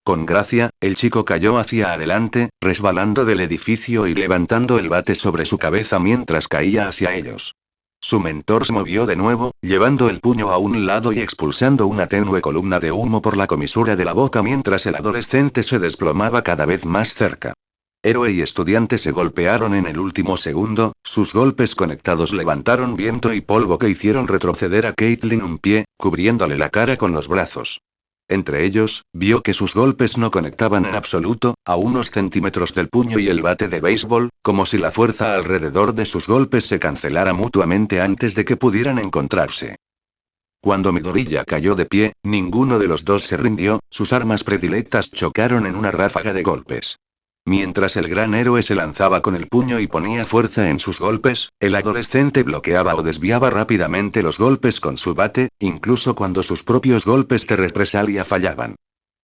Con gracia, el chico cayó hacia adelante, resbalando del edificio y levantando el bate sobre su cabeza mientras caía hacia ellos. Su mentor se movió de nuevo, llevando el puño a un lado y expulsando una tenue columna de humo por la comisura de la boca mientras el adolescente se desplomaba cada vez más cerca. Héroe y estudiante se golpearon en el último segundo, sus golpes conectados levantaron viento y polvo que hicieron retroceder a Caitlin un pie, cubriéndole la cara con los brazos. Entre ellos, vio que sus golpes no conectaban en absoluto, a unos centímetros del puño y el bate de béisbol, como si la fuerza alrededor de sus golpes se cancelara mutuamente antes de que pudieran encontrarse. Cuando Midoriya cayó de pie, ninguno de los dos se rindió, sus armas predilectas chocaron en una ráfaga de golpes. Mientras el gran héroe se lanzaba con el puño y ponía fuerza en sus golpes, el adolescente bloqueaba o desviaba rápidamente los golpes con su bate, incluso cuando sus propios golpes de represalia fallaban.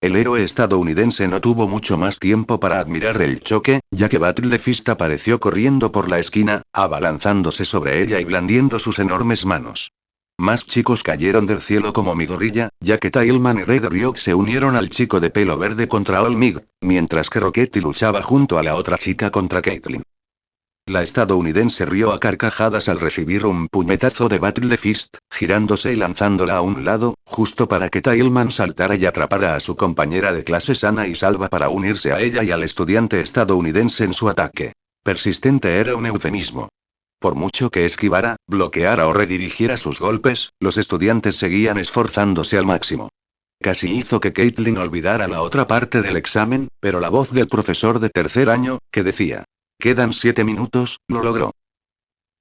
El héroe estadounidense no tuvo mucho más tiempo para admirar el choque, ya que Battle the Fist apareció corriendo por la esquina, abalanzándose sobre ella y blandiendo sus enormes manos. Más chicos cayeron del cielo como Midoriya, ya que Tailman y Red Ryuk se unieron al chico de pelo verde contra Olmig, mientras que Rockety luchaba junto a la otra chica contra Caitlin. La estadounidense rió a carcajadas al recibir un puñetazo de Battle the Fist, girándose y lanzándola a un lado, justo para que Tailman saltara y atrapara a su compañera de clase sana y salva para unirse a ella y al estudiante estadounidense en su ataque. Persistente era un eufemismo. Por mucho que esquivara, bloqueara o redirigiera sus golpes, los estudiantes seguían esforzándose al máximo. Casi hizo que Caitlin olvidara la otra parte del examen, pero la voz del profesor de tercer año, que decía: «Quedan 7 minutos», lo logró.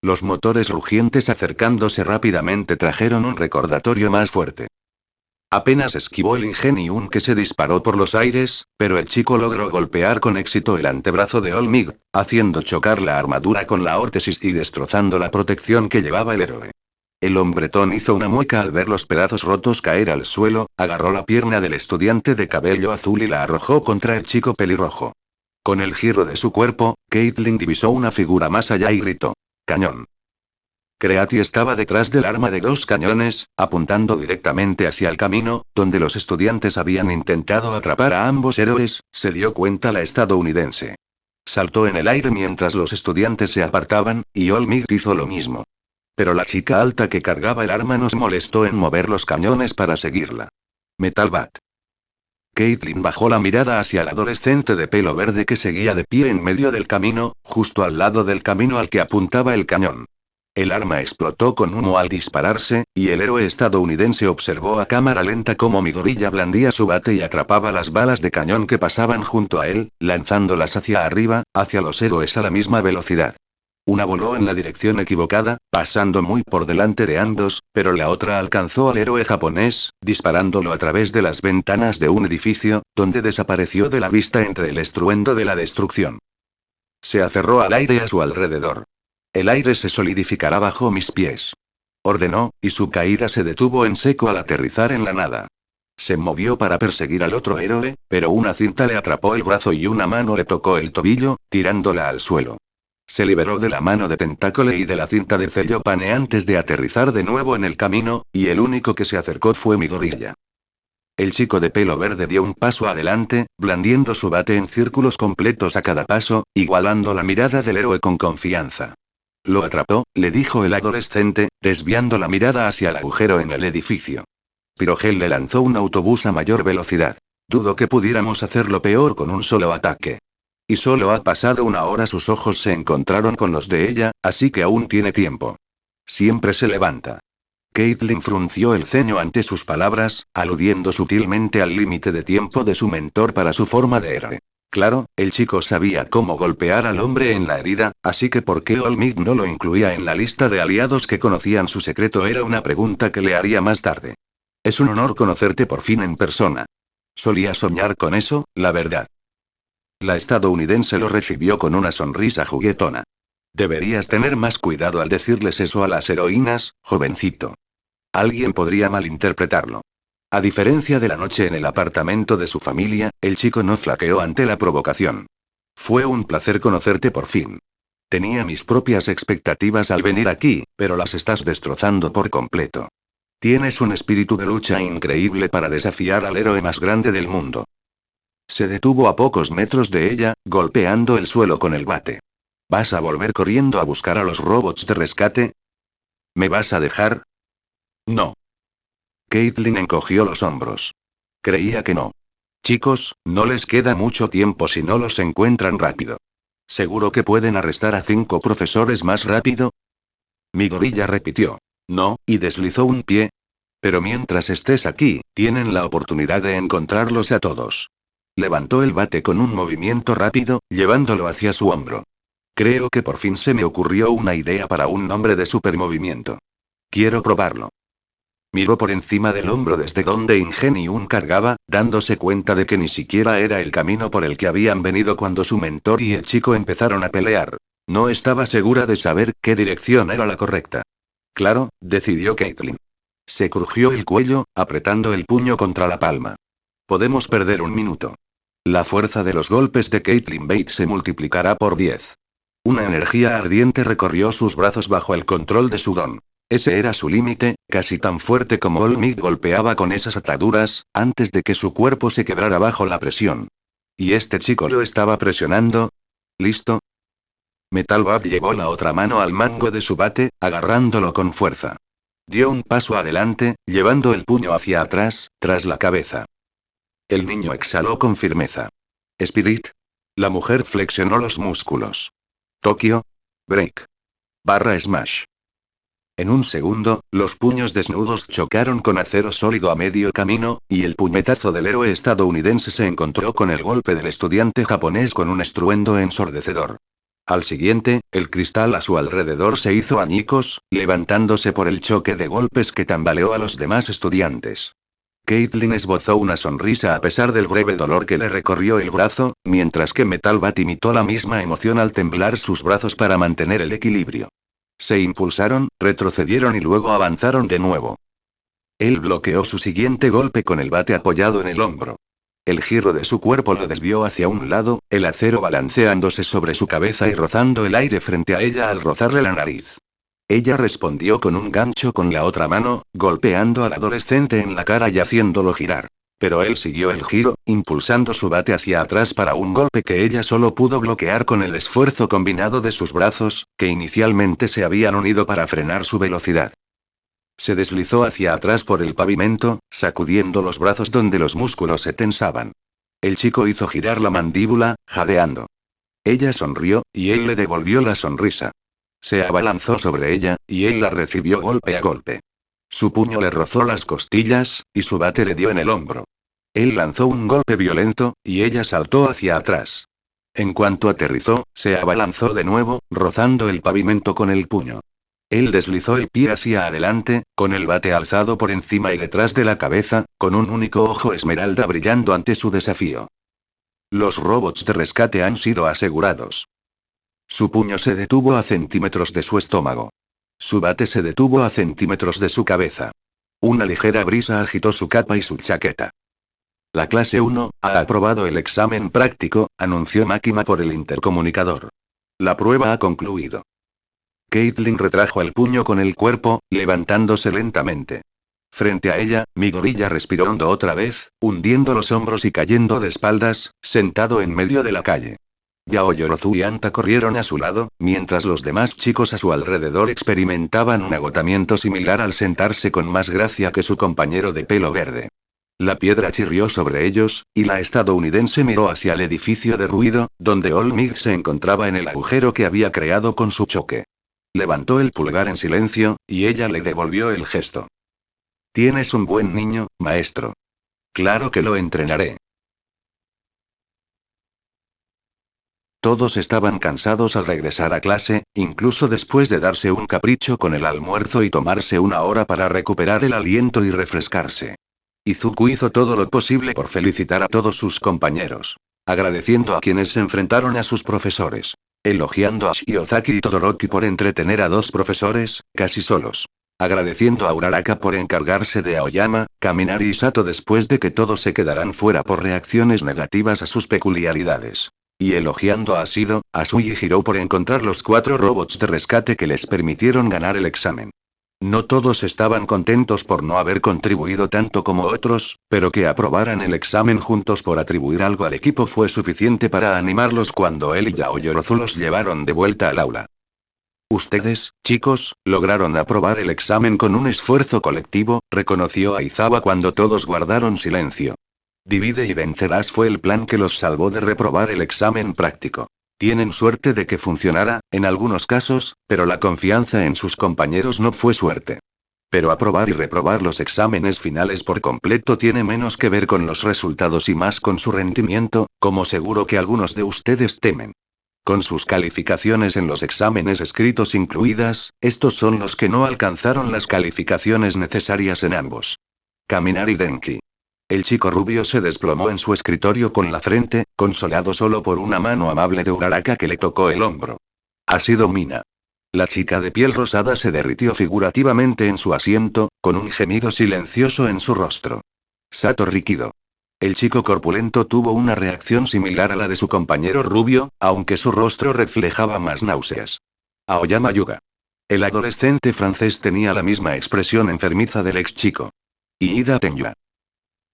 Los motores rugientes acercándose rápidamente trajeron un recordatorio más fuerte. Apenas esquivó el Ingenium que se disparó por los aires, pero el chico logró golpear con éxito el antebrazo de Olmig, haciendo chocar la armadura con la órtesis y destrozando la protección que llevaba el héroe. El hombretón hizo una mueca al ver los pedazos rotos caer al suelo, agarró la pierna del estudiante de cabello azul y la arrojó contra el chico pelirrojo. Con el giro de su cuerpo, Caitlin divisó una figura más allá y gritó: «¡Cañón!». Creati estaba detrás del arma de 2 cañones, apuntando directamente hacia el camino, donde los estudiantes habían intentado atrapar a ambos héroes, se dio cuenta la estadounidense. Saltó en el aire mientras los estudiantes se apartaban, y Olmigt hizo lo mismo. Pero la chica alta que cargaba el arma no se molestó en mover los cañones para seguirla. Metal Bat. Caitlin bajó la mirada hacia el adolescente de pelo verde que seguía de pie en medio del camino, justo al lado del camino al que apuntaba el cañón. El arma explotó con humo al dispararse, y el héroe estadounidense observó a cámara lenta cómo Midoriya blandía su bate y atrapaba las balas de cañón que pasaban junto a él, lanzándolas hacia arriba, hacia los héroes a la misma velocidad. Una voló en la dirección equivocada, pasando muy por delante de ambos, pero la otra alcanzó al héroe japonés, disparándolo a través de las ventanas de un edificio, donde desapareció de la vista entre el estruendo de la destrucción. Se aferró al aire a su alrededor. El aire se solidificará bajo mis pies. Ordenó, y su caída se detuvo en seco al aterrizar en la nada. Se movió para perseguir al otro héroe, pero una cinta le atrapó el brazo y una mano le tocó el tobillo, tirándola al suelo. Se liberó de la mano de Tentáculo y de la cinta de Cellopane antes de aterrizar de nuevo en el camino, y el único que se acercó fue Midoriya. El chico de pelo verde dio un paso adelante, blandiendo su bate en círculos completos a cada paso, igualando la mirada del héroe con confianza. Lo atrapó, le dijo el adolescente, desviando la mirada hacia el agujero en el edificio. Pirogel le lanzó un autobús a mayor velocidad. Dudo que pudiéramos hacerlo peor con un solo ataque. Y solo ha pasado una hora, sus ojos se encontraron con los de ella, así que aún tiene tiempo. Siempre se levanta. Caitlin frunció el ceño ante sus palabras, aludiendo sutilmente al límite de tiempo de su mentor para su forma de héroe. Claro, el chico sabía cómo golpear al hombre en la herida, así que ¿por qué Olmigt no lo incluía en la lista de aliados que conocían su secreto? Era una pregunta que le haría más tarde. Es un honor conocerte por fin en persona. Solía soñar con eso, la verdad. La estadounidense lo recibió con una sonrisa juguetona. Deberías tener más cuidado al decirles eso a las heroínas, jovencito. Alguien podría malinterpretarlo. A diferencia de la noche en el apartamento de su familia, el chico no flaqueó ante la provocación. Fue un placer conocerte por fin. Tenía mis propias expectativas al venir aquí, pero las estás destrozando por completo. Tienes un espíritu de lucha increíble para desafiar al héroe más grande del mundo. Se detuvo a pocos metros de ella, golpeando el suelo con el bate. ¿Vas a volver corriendo a buscar a los robots de rescate? ¿Me vas a dejar? No. Caitlin encogió los hombros. Creía que no. Chicos, no les queda mucho tiempo si no los encuentran rápido. ¿Seguro que pueden arrestar a 5 profesores más rápido? Midoriya repitió. No, y deslizó un pie. Pero mientras estés aquí, tienen la oportunidad de encontrarlos a todos. Levantó el bate con un movimiento rápido, llevándolo hacia su hombro. Creo que por fin se me ocurrió una idea para un nombre de supermovimiento. Quiero probarlo. Miró por encima del hombro desde donde Ingenium cargaba, dándose cuenta de que ni siquiera era el camino por el que habían venido cuando su mentor y el chico empezaron a pelear. No estaba segura de saber qué dirección era la correcta. Claro, decidió Caitlin. Se crujió el cuello, apretando el puño contra la palma. Podemos perder un minuto. La fuerza de los golpes de Caitlin Bates se multiplicará por 10. Una energía ardiente recorrió sus brazos bajo el control de su don. Ese era su límite, casi tan fuerte como Olmigt golpeaba con esas ataduras, antes de que su cuerpo se quebrara bajo la presión. ¿Y este chico lo estaba presionando? ¿Listo? Metal Bat llevó la otra mano al mango de su bate, agarrándolo con fuerza. Dio un paso adelante, llevando el puño hacia atrás, tras la cabeza. El niño exhaló con firmeza. Spirit. La mujer flexionó los músculos. Tokio. Break. /Smash. En un segundo, los puños desnudos chocaron con acero sólido a medio camino, y el puñetazo del héroe estadounidense se encontró con el golpe del estudiante japonés con un estruendo ensordecedor. Al siguiente, el cristal a su alrededor se hizo añicos, levantándose por el choque de golpes que tambaleó a los demás estudiantes. Caitlin esbozó una sonrisa a pesar del breve dolor que le recorrió el brazo, mientras que Metal Bat imitó la misma emoción al temblar sus brazos para mantener el equilibrio. Se impulsaron, retrocedieron y luego avanzaron de nuevo. Él bloqueó su siguiente golpe con el bate apoyado en el hombro. El giro de su cuerpo lo desvió hacia un lado, el acero balanceándose sobre su cabeza y rozando el aire frente a ella al rozarle la nariz. Ella respondió con un gancho con la otra mano, golpeando al adolescente en la cara y haciéndolo girar. Pero él siguió el giro, impulsando su bate hacia atrás para un golpe que ella solo pudo bloquear con el esfuerzo combinado de sus brazos, que inicialmente se habían unido para frenar su velocidad. Se deslizó hacia atrás por el pavimento, sacudiendo los brazos donde los músculos se tensaban. El chico hizo girar la mandíbula, jadeando. Ella sonrió, y él le devolvió la sonrisa. Se abalanzó sobre ella, y él la recibió golpe a golpe. Su puño le rozó las costillas, y su bate le dio en el hombro. Él lanzó un golpe violento, y ella saltó hacia atrás. En cuanto aterrizó, se abalanzó de nuevo, rozando el pavimento con el puño. Él deslizó el pie hacia adelante, con el bate alzado por encima y detrás de la cabeza, con un único ojo esmeralda brillando ante su desafío. Los robots de rescate han sido asegurados. Su puño se detuvo a centímetros de su estómago. Su bate se detuvo a centímetros de su cabeza. Una ligera brisa agitó su capa y su chaqueta. La clase 1 ha aprobado el examen práctico, anunció Máquina por el intercomunicador. La prueba ha concluido. Caitlin retrajo el puño con el cuerpo, levantándose lentamente. Frente a ella, mi gorilla respiró hondo otra vez, hundiendo los hombros y cayendo de espaldas, sentado en medio de la calle. Yao Yorozu y Anta corrieron a su lado, mientras los demás chicos a su alrededor experimentaban un agotamiento similar al sentarse con más gracia que su compañero de pelo verde. La piedra chirrió sobre ellos, y la estadounidense miró hacia el edificio de ruido, donde Olmig se encontraba en el agujero que había creado con su choque. Levantó el pulgar en silencio, y ella le devolvió el gesto. Tienes un buen niño, maestro. Claro que lo entrenaré. Todos estaban cansados al regresar a clase, incluso después de darse un capricho con el almuerzo y tomarse una hora para recuperar el aliento y refrescarse. Izuku hizo todo lo posible por felicitar a todos sus compañeros, agradeciendo a quienes se enfrentaron a sus profesores, elogiando a Shiozaki y Todoroki por entretener a dos profesores, casi solos, agradeciendo a Uraraka por encargarse de Aoyama, Kaminari y Sato después de que todos se quedaran fuera por reacciones negativas a sus peculiaridades. Y elogiando a Shido, Asui y Hiro por encontrar los 4 robots de rescate que les permitieron ganar el examen. No todos estaban contentos por no haber contribuido tanto como otros, pero que aprobaran el examen juntos por atribuir algo al equipo fue suficiente para animarlos cuando él y Yao Yorozu los llevaron de vuelta al aula. Ustedes, chicos, lograron aprobar el examen con un esfuerzo colectivo, reconoció Aizawa cuando todos guardaron silencio. Divide y vencerás fue el plan que los salvó de reprobar el examen práctico. Tienen suerte de que funcionara, en algunos casos, pero la confianza en sus compañeros no fue suerte. Pero aprobar y reprobar los exámenes finales por completo tiene menos que ver con los resultados y más con su rendimiento, como seguro que algunos de ustedes temen. Con sus calificaciones en los exámenes escritos incluidas, estos son los que no alcanzaron las calificaciones necesarias en ambos. Kaminari Denki. El chico rubio se desplomó en su escritorio con la frente, consolado solo por una mano amable de Uraraka que le tocó el hombro. Ha sido Mina. La chica de piel rosada se derritió figurativamente en su asiento, con un gemido silencioso en su rostro. Sato Rikido. El chico corpulento tuvo una reacción similar a la de su compañero rubio, aunque su rostro reflejaba más náuseas. Aoyama Yuga. El adolescente francés tenía la misma expresión enfermiza del ex chico. Iida Tenya.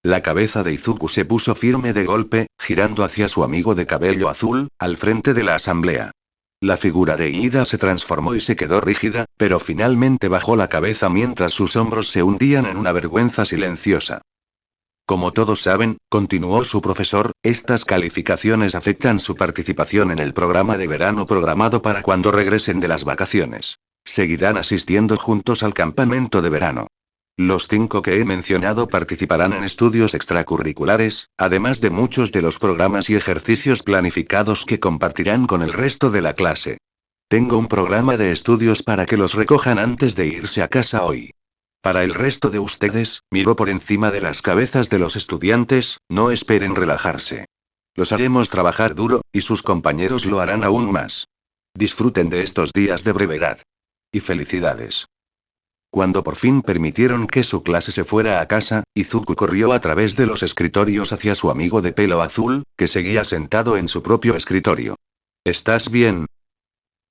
La cabeza de Izuku se puso firme de golpe, girando hacia su amigo de cabello azul, al frente de la asamblea. La figura de Iida se transformó y se quedó rígida, pero finalmente bajó la cabeza mientras sus hombros se hundían en una vergüenza silenciosa. Como todos saben, continuó su profesor, estas calificaciones afectan su participación en el programa de verano programado para cuando regresen de las vacaciones. Seguirán asistiendo juntos al campamento de verano. Los 5 que he mencionado participarán en estudios extracurriculares, además de muchos de los programas y ejercicios planificados que compartirán con el resto de la clase. Tengo un programa de estudios para que los recojan antes de irse a casa hoy. Para el resto de ustedes, miro por encima de las cabezas de los estudiantes, no esperen relajarse. Los haremos trabajar duro, y sus compañeros lo harán aún más. Disfruten de estos días de brevedad. Y felicidades. Cuando por fin permitieron que su clase se fuera a casa, Izuku corrió a través de los escritorios hacia su amigo de pelo azul, que seguía sentado en su propio escritorio. ¿Estás bien?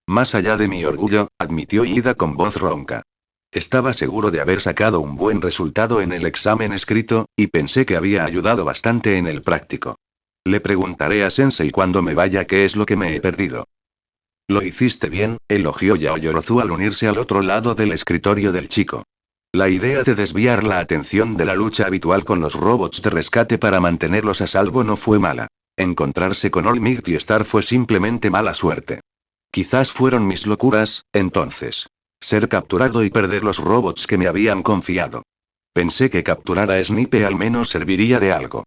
Más allá de mi orgullo, admitió Ida con voz ronca. Estaba seguro de haber sacado un buen resultado en el examen escrito, y pensé que había ayudado bastante en el práctico. Le preguntaré a Sensei cuando me vaya qué es lo que me he perdido. Lo hiciste bien, elogió Yaoyorozu al unirse al otro lado del escritorio del chico. La idea de desviar la atención de la lucha habitual con los robots de rescate para mantenerlos a salvo no fue mala. Encontrarse con All Might y Star fue simplemente mala suerte. Quizás fueron mis locuras, entonces. Ser capturado y perder los robots que me habían confiado. Pensé que capturar a Snipe al menos serviría de algo.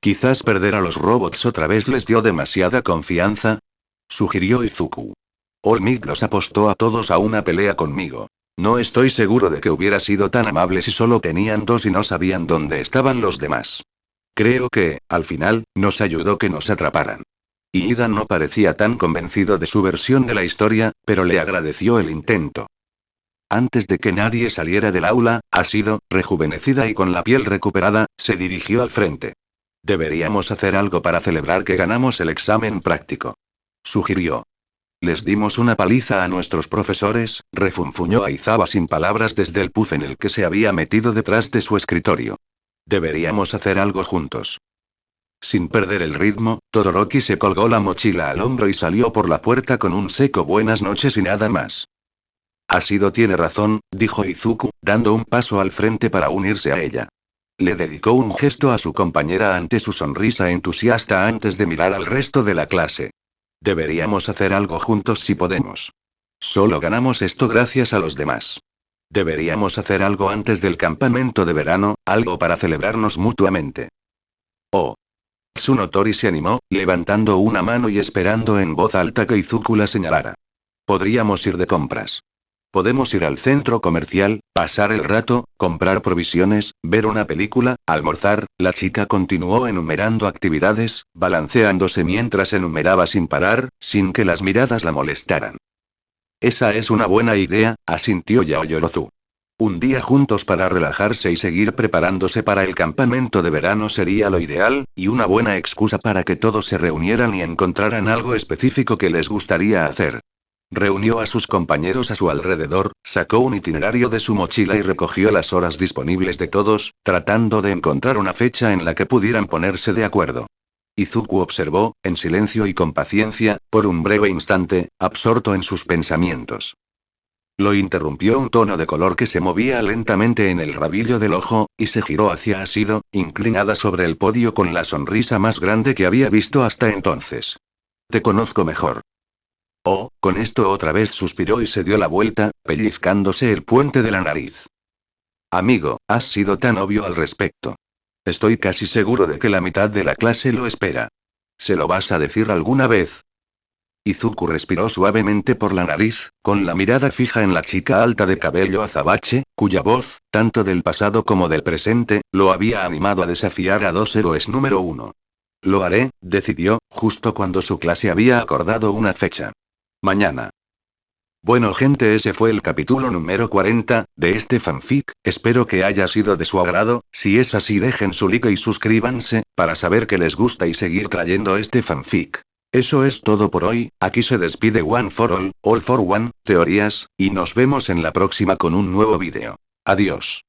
Quizás perder a los robots otra vez les dio demasiada confianza, sugirió Izuku. All Might los apostó a todos a una pelea conmigo. No estoy seguro de que hubiera sido tan amable si solo tenían dos y no sabían dónde estaban los demás. Creo que, al final, nos ayudó que nos atraparan. Y Ida no parecía tan convencido de su versión de la historia, pero le agradeció el intento. Antes de que nadie saliera del aula, Asido, rejuvenecida y con la piel recuperada, se dirigió al frente. Deberíamos hacer algo para celebrar que ganamos el examen práctico. Sugirió. Les dimos una paliza a nuestros profesores, refunfuñó Aizawa sin palabras desde el puff en el que se había metido detrás de su escritorio. Deberíamos hacer algo juntos. Sin perder el ritmo, Todoroki se colgó la mochila al hombro y salió por la puerta con un seco buenas noches y nada más. Asido tiene razón, dijo Izuku, dando un paso al frente para unirse a ella. Le dedicó un gesto a su compañera ante su sonrisa entusiasta antes de mirar al resto de la clase. Deberíamos hacer algo juntos si podemos. Solo ganamos esto gracias a los demás. Deberíamos hacer algo antes del campamento de verano, algo para celebrarnos mutuamente. Oh. Tsunotori se animó, levantando una mano y esperando en voz alta que Izuku la señalara. Podríamos ir de compras. Podemos ir al centro comercial, pasar el rato, comprar provisiones, ver una película, almorzar. La chica continuó enumerando actividades, balanceándose mientras enumeraba sin parar, sin que las miradas la molestaran. Esa es una buena idea, asintió Yaoyorozu. Un día juntos para relajarse y seguir preparándose para el campamento de verano sería lo ideal, y una buena excusa para que todos se reunieran y encontraran algo específico que les gustaría hacer. Reunió a sus compañeros a su alrededor, sacó un itinerario de su mochila y recogió las horas disponibles de todos, tratando de encontrar una fecha en la que pudieran ponerse de acuerdo. Izuku observó, en silencio y con paciencia, por un breve instante, absorto en sus pensamientos. Lo interrumpió un tono de color que se movía lentamente en el rabillo del ojo, y se giró hacia Asido, inclinada sobre el podio con la sonrisa más grande que había visto hasta entonces. Te conozco mejor. Oh, con esto otra vez suspiró y se dio la vuelta, pellizcándose el puente de la nariz. Amigo, has sido tan obvio al respecto. Estoy casi seguro de que la mitad de la clase lo espera. ¿Se lo vas a decir alguna vez? Izuku respiró suavemente por la nariz, con la mirada fija en la chica alta de cabello azabache, cuya voz, tanto del pasado como del presente, lo había animado a desafiar a dos héroes número uno. Lo haré, decidió, justo cuando su clase había acordado una fecha. Mañana. Bueno gente, ese fue el capítulo número 40, de este fanfic, espero que haya sido de su agrado. Si es así dejen su like y suscríbanse, para saber que les gusta y seguir trayendo este fanfic. Eso es todo por hoy, aquí se despide One for All for One, teorías, y nos vemos en la próxima con un nuevo vídeo. Adiós.